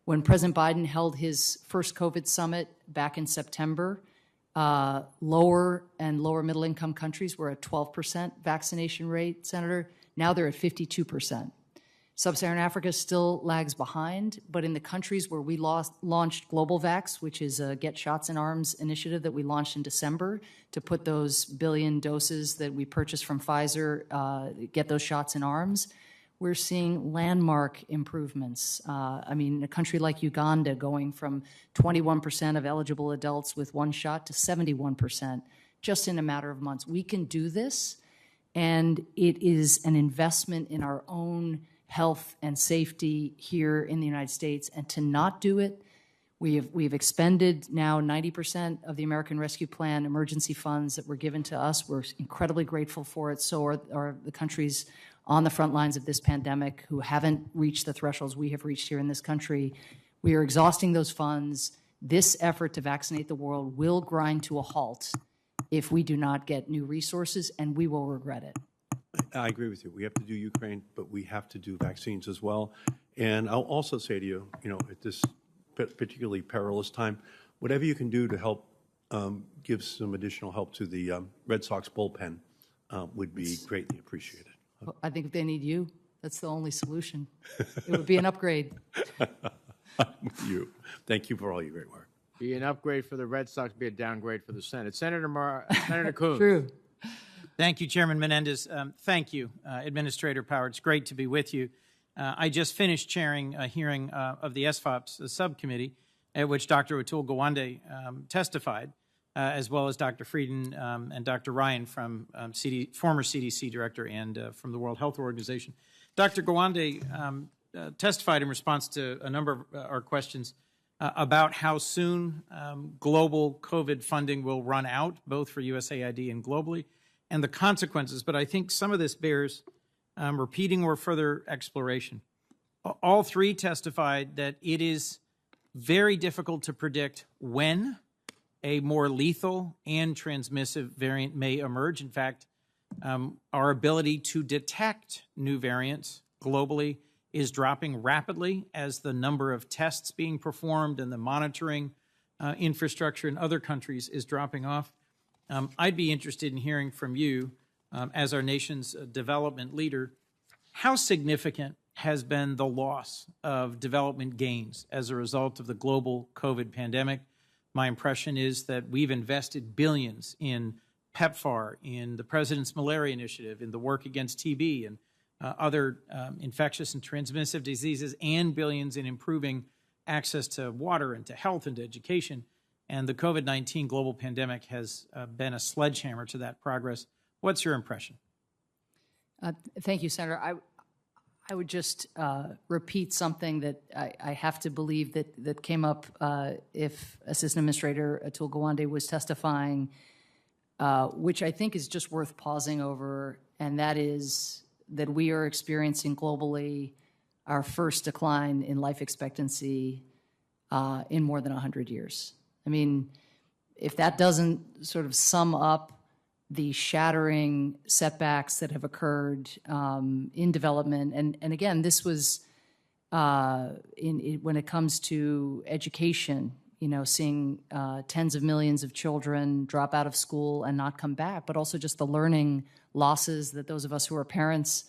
When President Biden held his first COVID summit back in September, lower and lower middle income countries were at 12% vaccination rate, Senator. Now they're at 52%. Sub-Saharan Africa still lags behind, but in the countries where we launched Global Vax, which is a Get Shots in Arms initiative that we launched in December to put those billion doses that we purchased from Pfizer, get those shots in arms, we're seeing landmark improvements. I mean, a country like Uganda going from 21% of eligible adults with one shot to 71% just in a matter of months. We can do this, and it is an investment in our own health and safety here in the United States. And to not do it, we've expended now 90% of the American Rescue Plan emergency funds that were given to us. We're incredibly grateful for it. So are the countries on the front lines of this pandemic who haven't reached the thresholds we have reached here in this country. We are exhausting those funds. This effort to vaccinate the world will grind to a halt if we do not get new resources, and we will regret it. I agree with you. We have to do Ukraine, but we have to do vaccines as well. And I'll also say to you, at this particularly perilous time, whatever you can do to help give some additional help to the Red Sox bullpen would be greatly appreciated. I think if they need you, that's the only solution. It would be an upgrade. I'm with you. Thank you for all your great work. Be an upgrade for the Red Sox, be a downgrade for the Senate. Senator Coons. True. Thank you, Chairman Menendez. Thank you, Administrator Power. It's great to be with you. I just finished chairing a hearing of the SFOPS subcommittee at which Dr. Atul Gawande testified. as well as Dr. Frieden and Dr. Ryan from former CDC director and from the World Health Organization. Dr. Gawande testified in response to a number of our questions about how soon global COVID funding will run out, both for USAID and globally, and the consequences. But I think some of this bears repeating or further exploration. All three testified that it is very difficult to predict when a more lethal and transmissive variant may emerge. In fact, our ability to detect new variants globally is dropping rapidly as the number of tests being performed and the monitoring infrastructure in other countries is dropping off. I'd be interested in hearing from you, as our nation's development leader, how significant has been the loss of development gains as a result of the global COVID pandemic. My impression is that we've invested billions in PEPFAR, in the President's Malaria Initiative, in the work against TB and other infectious and transmissive diseases, and billions in improving access to water and to health and to education. And the COVID-19 global pandemic has been a sledgehammer to that progress. What's your impression? Thank you, Senator. I would just repeat something that I have to believe that came up if Assistant Administrator Atul Gawande was testifying, which I think is just worth pausing over, and that is that we are experiencing globally our first decline in life expectancy in more than 100 years. I mean, if that doesn't sort of sum up the shattering setbacks that have occurred in development, and again, this was when it comes to education, you know, seeing tens of millions of children drop out of school and not come back, but also just the learning losses that those of us who are parents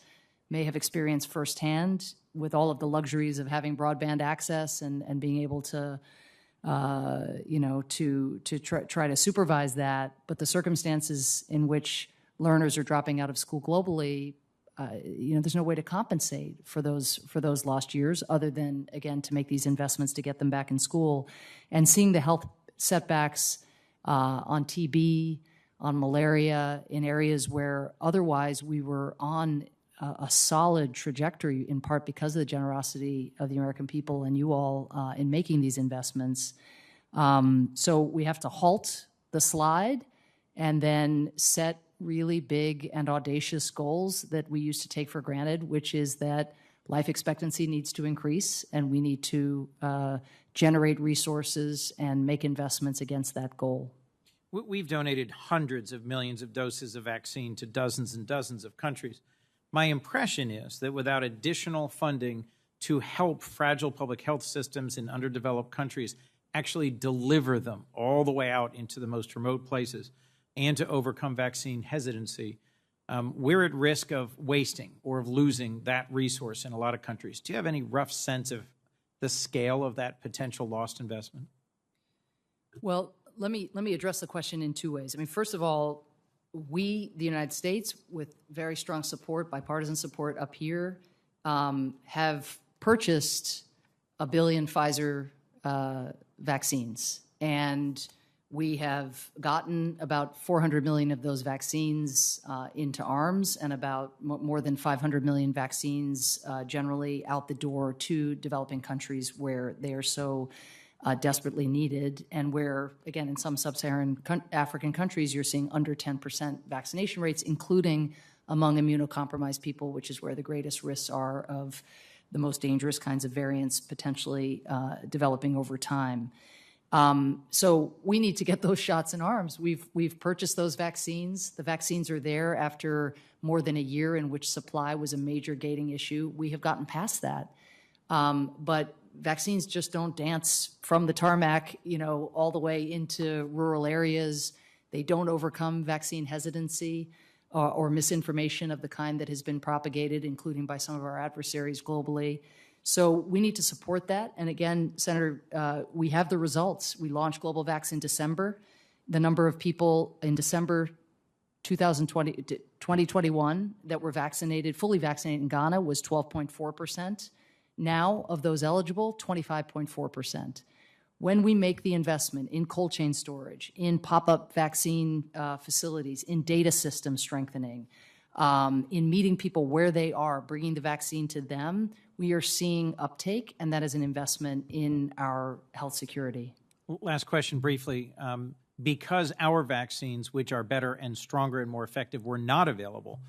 may have experienced firsthand with all of the luxuries of having broadband access and being able to to try to supervise that, but the circumstances in which learners are dropping out of school globally, there's no way to compensate for those lost years other than, again, to make these investments to get them back in school. And seeing the health setbacks on TB, on malaria, in areas where otherwise we were on a solid trajectory, in part because of the generosity of the American people and you all in making these investments. So we have to halt the slide and then set really big and audacious goals that we used to take for granted, which is that life expectancy needs to increase and we need to generate resources and make investments against that goal. We've donated hundreds of millions of doses of vaccine to dozens and dozens of countries. My impression is that without additional funding to help fragile public health systems in underdeveloped countries actually deliver them all the way out into the most remote places and to overcome vaccine hesitancy, we're at risk of wasting or of losing that resource in a lot of countries. Do you have any rough sense of the scale of that potential lost investment? Well, let me address the question in two ways. I mean, first of all, we, the United States, with very strong support, bipartisan support up here, have purchased 1 billion Pfizer vaccines. And we have gotten about 400 million of those vaccines into arms and about more than 500 million vaccines generally out the door to developing countries where they are so desperately needed, and where, again, in some sub-Saharan African countries, you're seeing under 10% vaccination rates, including among immunocompromised people, which is where the greatest risks are of the most dangerous kinds of variants potentially developing over time. So we need to get those shots in arms. We've purchased those vaccines. The vaccines are there after more than a year in which supply was a major gating issue. We have gotten past that. But vaccines just don't dance from the tarmac, all the way into rural areas. They don't overcome vaccine hesitancy or misinformation of the kind that has been propagated, including by some of our adversaries globally. So we need to support that. And again, Senator, we have the results. We launched Global Vax in December. The number of people in December 2021 that were vaccinated, fully vaccinated in Ghana was 12.4%. Now, of those eligible, 25.4%. When we make the investment in cold chain storage, in pop-up vaccine facilities, in data system strengthening, in meeting people where they are, bringing the vaccine to them, we are seeing uptake, and that is an investment in our health security. Last question briefly. Because our vaccines, which are better and stronger and more effective, were not available,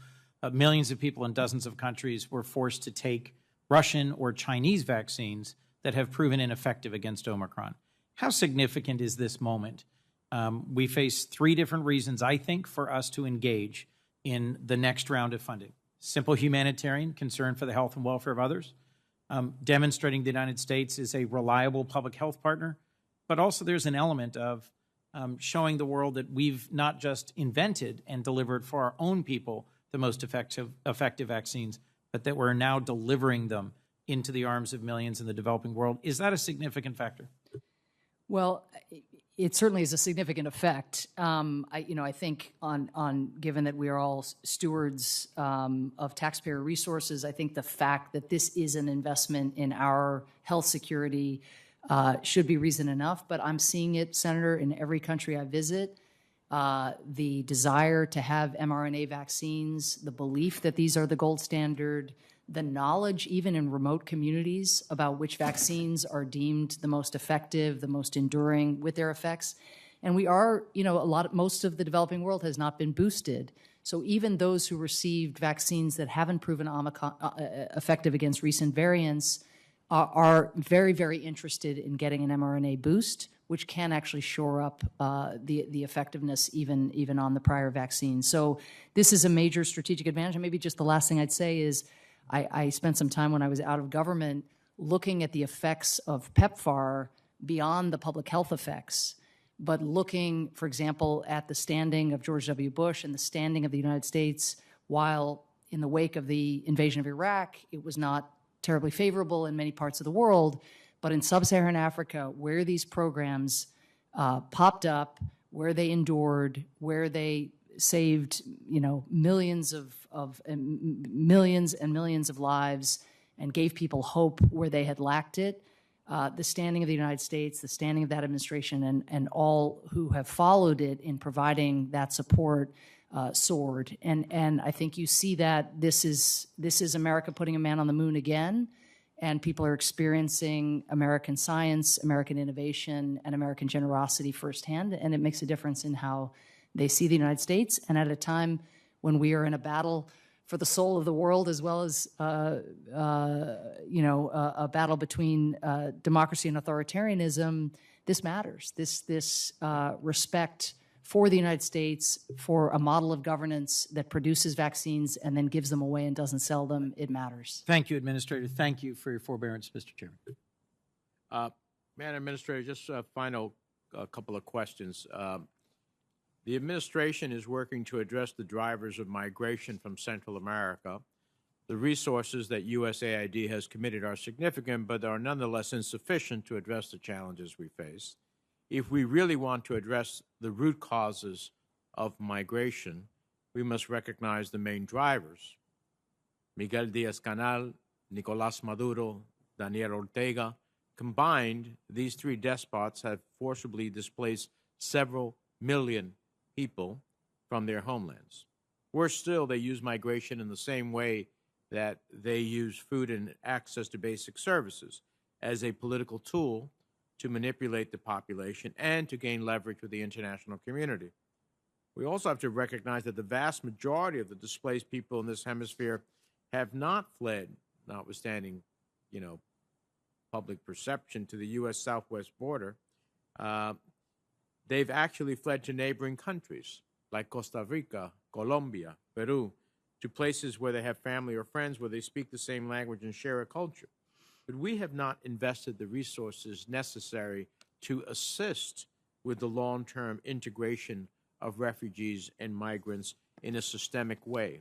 millions of people in dozens of countries were forced to take Russian or Chinese vaccines that have proven ineffective against Omicron. How significant is this moment? We face three different reasons, I think, for us to engage in the next round of funding. Simple humanitarian, concern for the health and welfare of others, demonstrating the United States is a reliable public health partner, but also there's an element of showing the world that we've not just invented and delivered for our own people the most effective vaccines, but that we're now delivering them into the arms of millions in the developing world. Is that a significant factor? Well, it certainly is a significant effect. I think given that we are all stewards of taxpayer resources, I think the fact that this is an investment in our health security should be reason enough. But I'm seeing it, Senator, in every country I visit. The desire to have mRNA vaccines, the belief that these are the gold standard, the knowledge even in remote communities about which vaccines are deemed the most effective, the most enduring with their effects. And we are, most of the developing world has not been boosted. So even those who received vaccines that haven't proven effective against recent variants are very, very interested in getting an mRNA boost, which can actually shore up the effectiveness even on the prior vaccine. So this is a major strategic advantage. And maybe just the last thing I'd say is I spent some time when I was out of government looking at the effects of PEPFAR beyond the public health effects, but looking, for example, at the standing of George W. Bush and the standing of the United States while in the wake of the invasion of Iraq, it was not terribly favorable in many parts of the world. But in sub-Saharan Africa, where these programs popped up, where they endured, where they saved, millions and millions of lives, and gave people hope where they had lacked it, the standing of the United States, the standing of that administration, and all who have followed it in providing that support soared. And I think you see that this is America putting a man on the moon again. And people are experiencing American science, American innovation, and American generosity firsthand. And it makes a difference in how they see the United States. And at a time when we are in a battle for the soul of the world, as well as a battle between democracy and authoritarianism, this matters. This respect for the United States, for a model of governance that produces vaccines and then gives them away and doesn't sell them, it matters. Thank you, Administrator. Thank you for your forbearance, Mr. Chairman. Madam Administrator, just a final couple of questions. The administration is working to address the drivers of migration from Central America. The resources that USAID has committed are significant, but are nonetheless insufficient to address the challenges we face. If we really want to address the root causes of migration, we must recognize the main drivers. Miguel Díaz-Canel, Nicolás Maduro, Daniel Ortega, combined, these three despots have forcibly displaced several million people from their homelands. Worse still, they use migration in the same way that they use food and access to basic services, as a political tool to manipulate the population and to gain leverage with the international community. We also have to recognize that the vast majority of the displaced people in this hemisphere have not fled, notwithstanding, public perception, to the U.S. southwest border. They've actually fled to neighboring countries like Costa Rica, Colombia, Peru, to places where they have family or friends, where they speak the same language and share a culture. But we have not invested the resources necessary to assist with the long-term integration of refugees and migrants in a systemic way.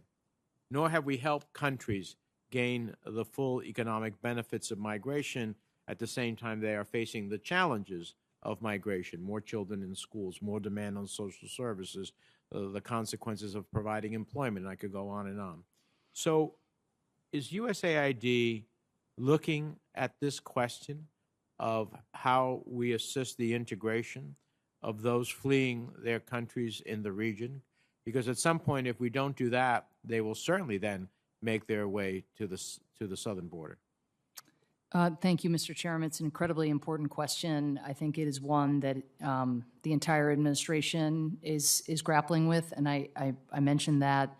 Nor have we helped countries gain the full economic benefits of migration at the same time they are facing the challenges of migration: more children in schools, more demand on social services, the consequences of providing employment, and I could go on and on. So is USAID looking at this question of how we assist the integration of those fleeing their countries in the region. Because at some point, if we don't do that, they will certainly then make their way to the southern border. Thank you, Mr. Chairman. It's an incredibly important question. I think it is one that the entire administration is grappling with, and I mentioned that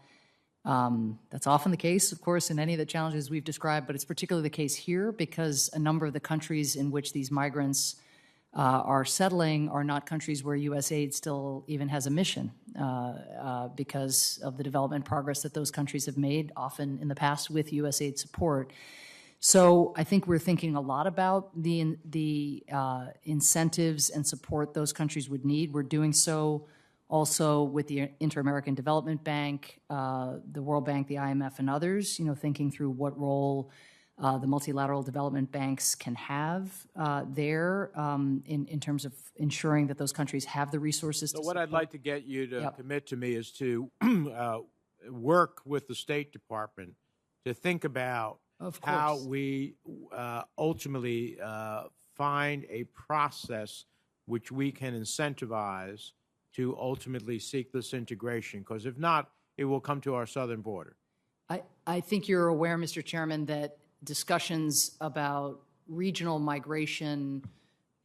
that's often the case, of course, in any of the challenges we've described, but it's particularly the case here because a number of the countries in which these migrants are settling are not countries where USAID still even has a mission because of the development progress that those countries have made, often in the past with USAID support. So I think we're thinking a lot about the incentives and support those countries would need. We're doing so also with the Inter-American Development Bank, the World Bank, the IMF, and others, thinking through what role the multilateral development banks can have there in terms of ensuring that those countries have the resources to So what support. I'd like to get you to commit to me is to work with the State Department to think about how we ultimately find a process which we can incentivize to ultimately seek this integration, because if not, it will come to our southern border. I think you're aware, Mr. Chairman, that discussions about regional migration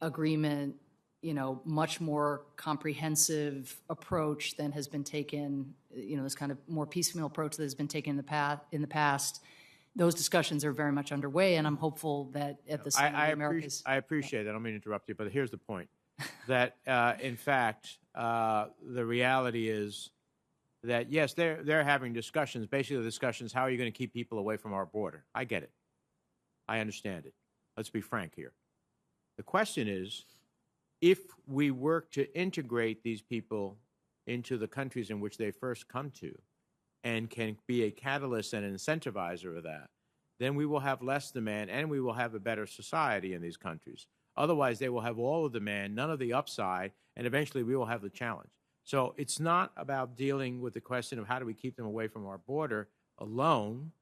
agreement, much more comprehensive approach than has been taken, this kind of more piecemeal approach that has been taken in the past. Those discussions are very much underway, and I'm hopeful that at the Summit of the Americas. I appreciate that. I don't mean to interrupt you, but here's the point. That, in fact, the reality is that, yes, they're having discussions, basically the discussions, how are you going to keep people away from our border? I get it. I understand it. Let's be frank here. The question is, if we work to integrate these people into the countries in which they first come to, and can be a catalyst and an incentivizer of that, then we will have less demand and we will have a better society in these countries. Otherwise, they will have all of the demand, none of the upside, and eventually we will have the challenge. So it's not about dealing with the question of how do we keep them away from our border alone.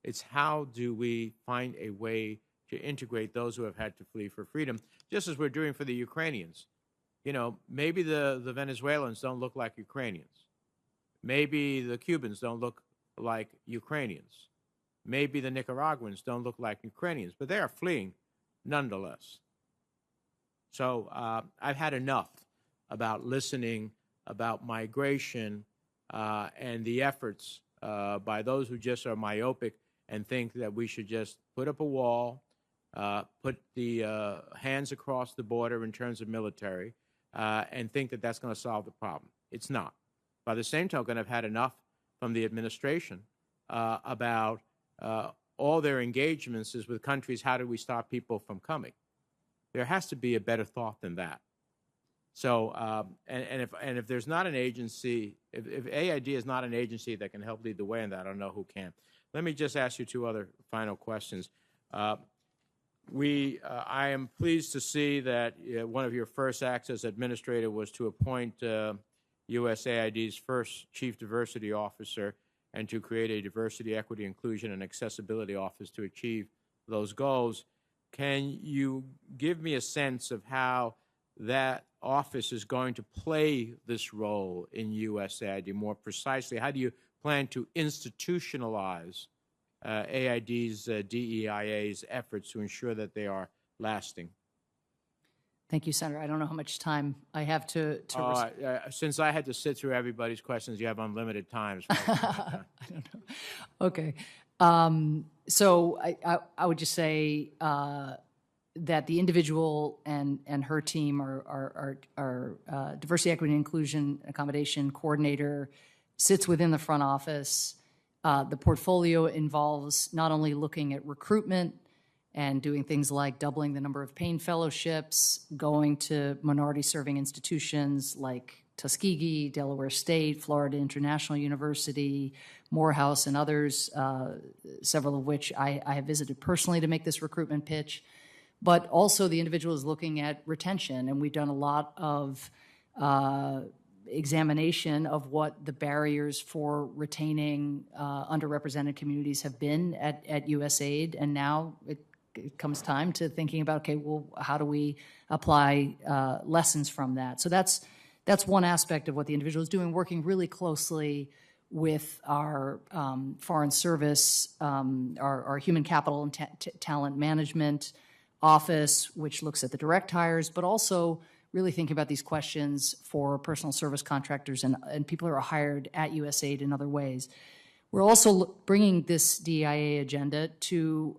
It's how do we find a way to integrate those who have had to flee for freedom, just as we're doing for the Ukrainians. Maybe the Venezuelans don't look like Ukrainians. Maybe the Cubans don't look like Ukrainians. Maybe the Nicaraguans don't look like Ukrainians, but they are fleeing nonetheless. So I've had enough about listening about migration and the efforts by those who just are myopic and think that we should just put up a wall, put the hands across the border in terms of military, and think that that's going to solve the problem. It's not. By the same token, I've had enough from the administration about all their engagements is with countries, how do we stop people from coming? There has to be a better thought than that. So, and if there's not an agency, if AID is not an agency that can help lead the way in that, I don't know who can. Let me just ask you two other final questions. I am pleased to see that one of your first acts as administrator was to appoint USAID's first Chief Diversity Officer and to create a Diversity, Equity, Inclusion, and Accessibility Office to achieve those goals. Can you give me a sense of how that office is going to play this role in USAID more precisely? How do you plan to institutionalize AID's DEIA's efforts to ensure that they are lasting? Thank you, Senator. I don't know how much time I have to since I had to sit through everybody's questions, you have unlimited time. I don't know. Okay. So I would just say that the individual and her team, our Diversity, Equity, and Inclusion Accommodation Coordinator, sits within the front office. The portfolio involves not only looking at recruitment and doing things like doubling the number of PAIN fellowships, going to minority-serving institutions like Tuskegee, Delaware State, Florida International University, Morehouse, and others, several of which I have visited personally to make this recruitment pitch. But also the individual is looking at retention, and we've done a lot of examination of what the barriers for retaining underrepresented communities have been at USAID, and now it comes time to thinking about, okay, well, how do we apply lessons from that? So that's one aspect of what the individual is doing, working really closely with our foreign service, our human capital and talent management office, which looks at the direct hires, but also really thinking about these questions for personal service contractors and people who are hired at USAID in other ways. We're also bringing this DEIA agenda to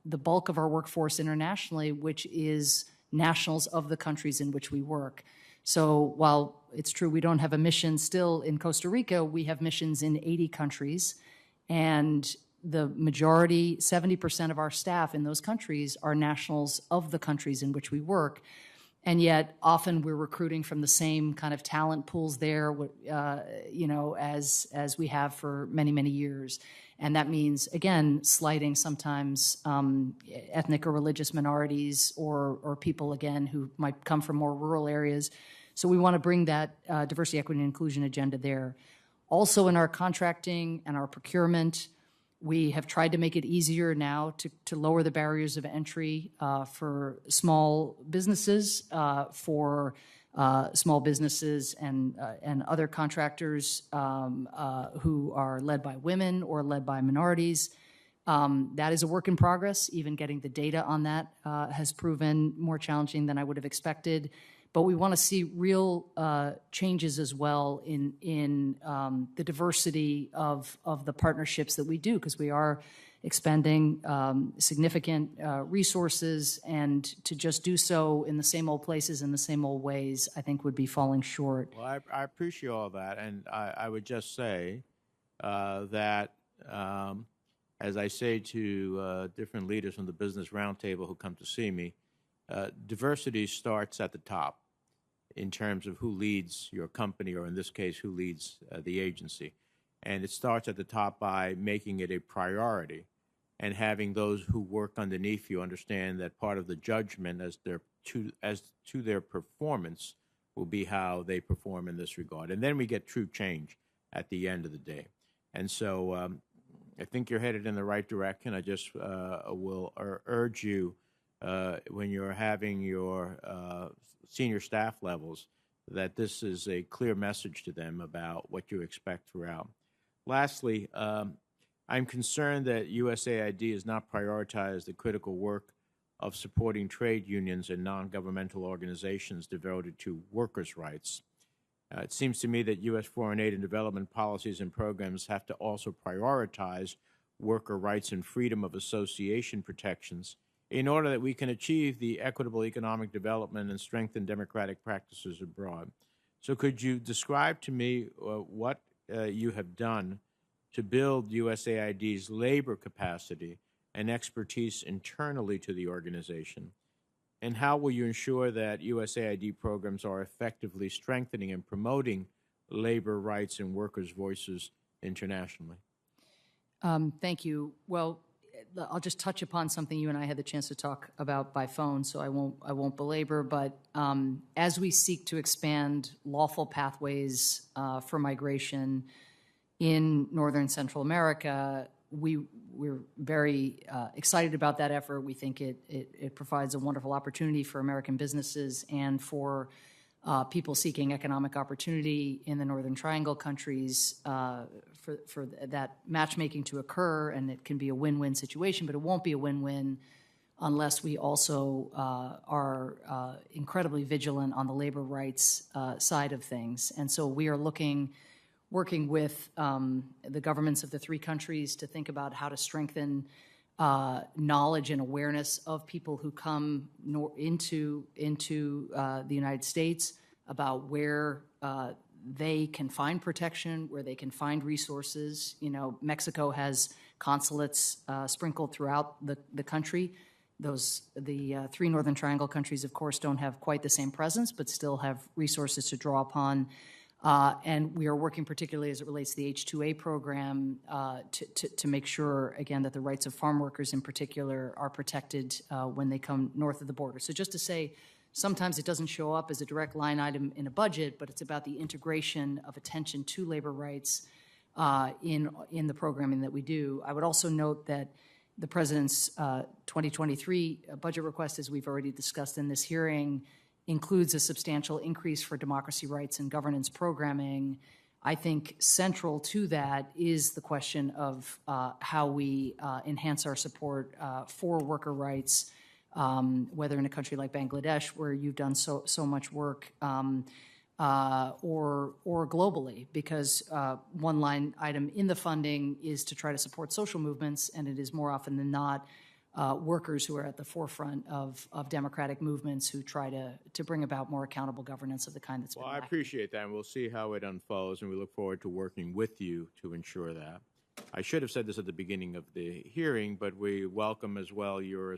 the bulk of our workforce internationally, which is nationals of the countries in which we work. So while it's true we don't have a mission still in Costa Rica, we have missions in 80 countries, and the majority, 70% of our staff in those countries are nationals of the countries in which we work. And yet, often we're recruiting from the same kind of talent pools there, as we have for many, many years. And that means, again, slighting sometimes ethnic or religious minorities or people, again, who might come from more rural areas. So we want to bring that diversity, equity, and inclusion agenda there. Also in our contracting and our procurement, we have tried to make it easier now to lower the barriers of entry for small businesses, and other contractors who are led by women or led by minorities. That is a work in progress. Even getting the data on that has proven more challenging than I would have expected. But we want to see real changes as well in the diversity of the partnerships that we do, because we are expending significant resources, and to just do so in the same old places in the same old ways, I think would be falling short. Well, I appreciate all that, and I would just say that, as I say to different leaders from the Business Roundtable who come to see me, diversity starts at the top in terms of who leads your company, or in this case, who leads the agency. And it starts at the top by making it a priority and having those who work underneath you understand that part of the judgment as to their performance will be how they perform in this regard. And then we get true change at the end of the day. And so I think you're headed in the right direction. I just will urge you, when you're having your senior staff levels, that this is a clear message to them about what you expect throughout. Lastly, I'm concerned that USAID has not prioritized the critical work of supporting trade unions and non-governmental organizations devoted to workers' rights. It seems to me that U.S. foreign aid and development policies and programs have to also prioritize worker rights and freedom of association protections in order that we can achieve the equitable economic development and strengthen democratic practices abroad. So could you describe to me what you have done to build USAID's labor capacity and expertise internally to the organization? And how will you ensure that USAID programs are effectively strengthening and promoting labor rights and workers' voices internationally? Thank you. Well, I'll just touch upon something you and I had the chance to talk about by phone, so I won't belabor. But as we seek to expand lawful pathways for migration in Northern Central America, we're very excited about that effort. We think it provides a wonderful opportunity for American businesses and for people seeking economic opportunity in the Northern Triangle countries for that matchmaking to occur, and it can be a win-win situation, but it won't be a win-win unless we also are incredibly vigilant on the labor rights side of things. And so we are working with the governments of the three countries to think about how to strengthen knowledge and awareness of people who come into the United States about where they can find protection, where they can find resources. You know, Mexico has consulates sprinkled throughout the country. The three Northern Triangle countries, of course, don't have quite the same presence, but still have resources to draw upon. And we are working particularly as it relates to the H-2A program to make sure, again, that the rights of farm workers in particular are protected when they come north of the border. So just to say, sometimes it doesn't show up as a direct line item in a budget, but it's about the integration of attention to labor rights in the programming that we do. I would also note that The President's 2023 budget request, as we've already discussed in this hearing, includes a substantial increase for democracy rights and governance programming. I think central to that is the question of how we enhance our support for worker rights, whether in a country like Bangladesh, where you've done so much work, or globally, because one line item in the funding is to try to support social movements, and it is more often than not workers who are at the forefront of democratic movements who try to bring about more accountable governance of the kind that's been Well, I lacking. appreciate that, and we'll see how it unfolds, and we look forward to working with you to ensure that. I should have said this at the beginning of the hearing, but we welcome as well your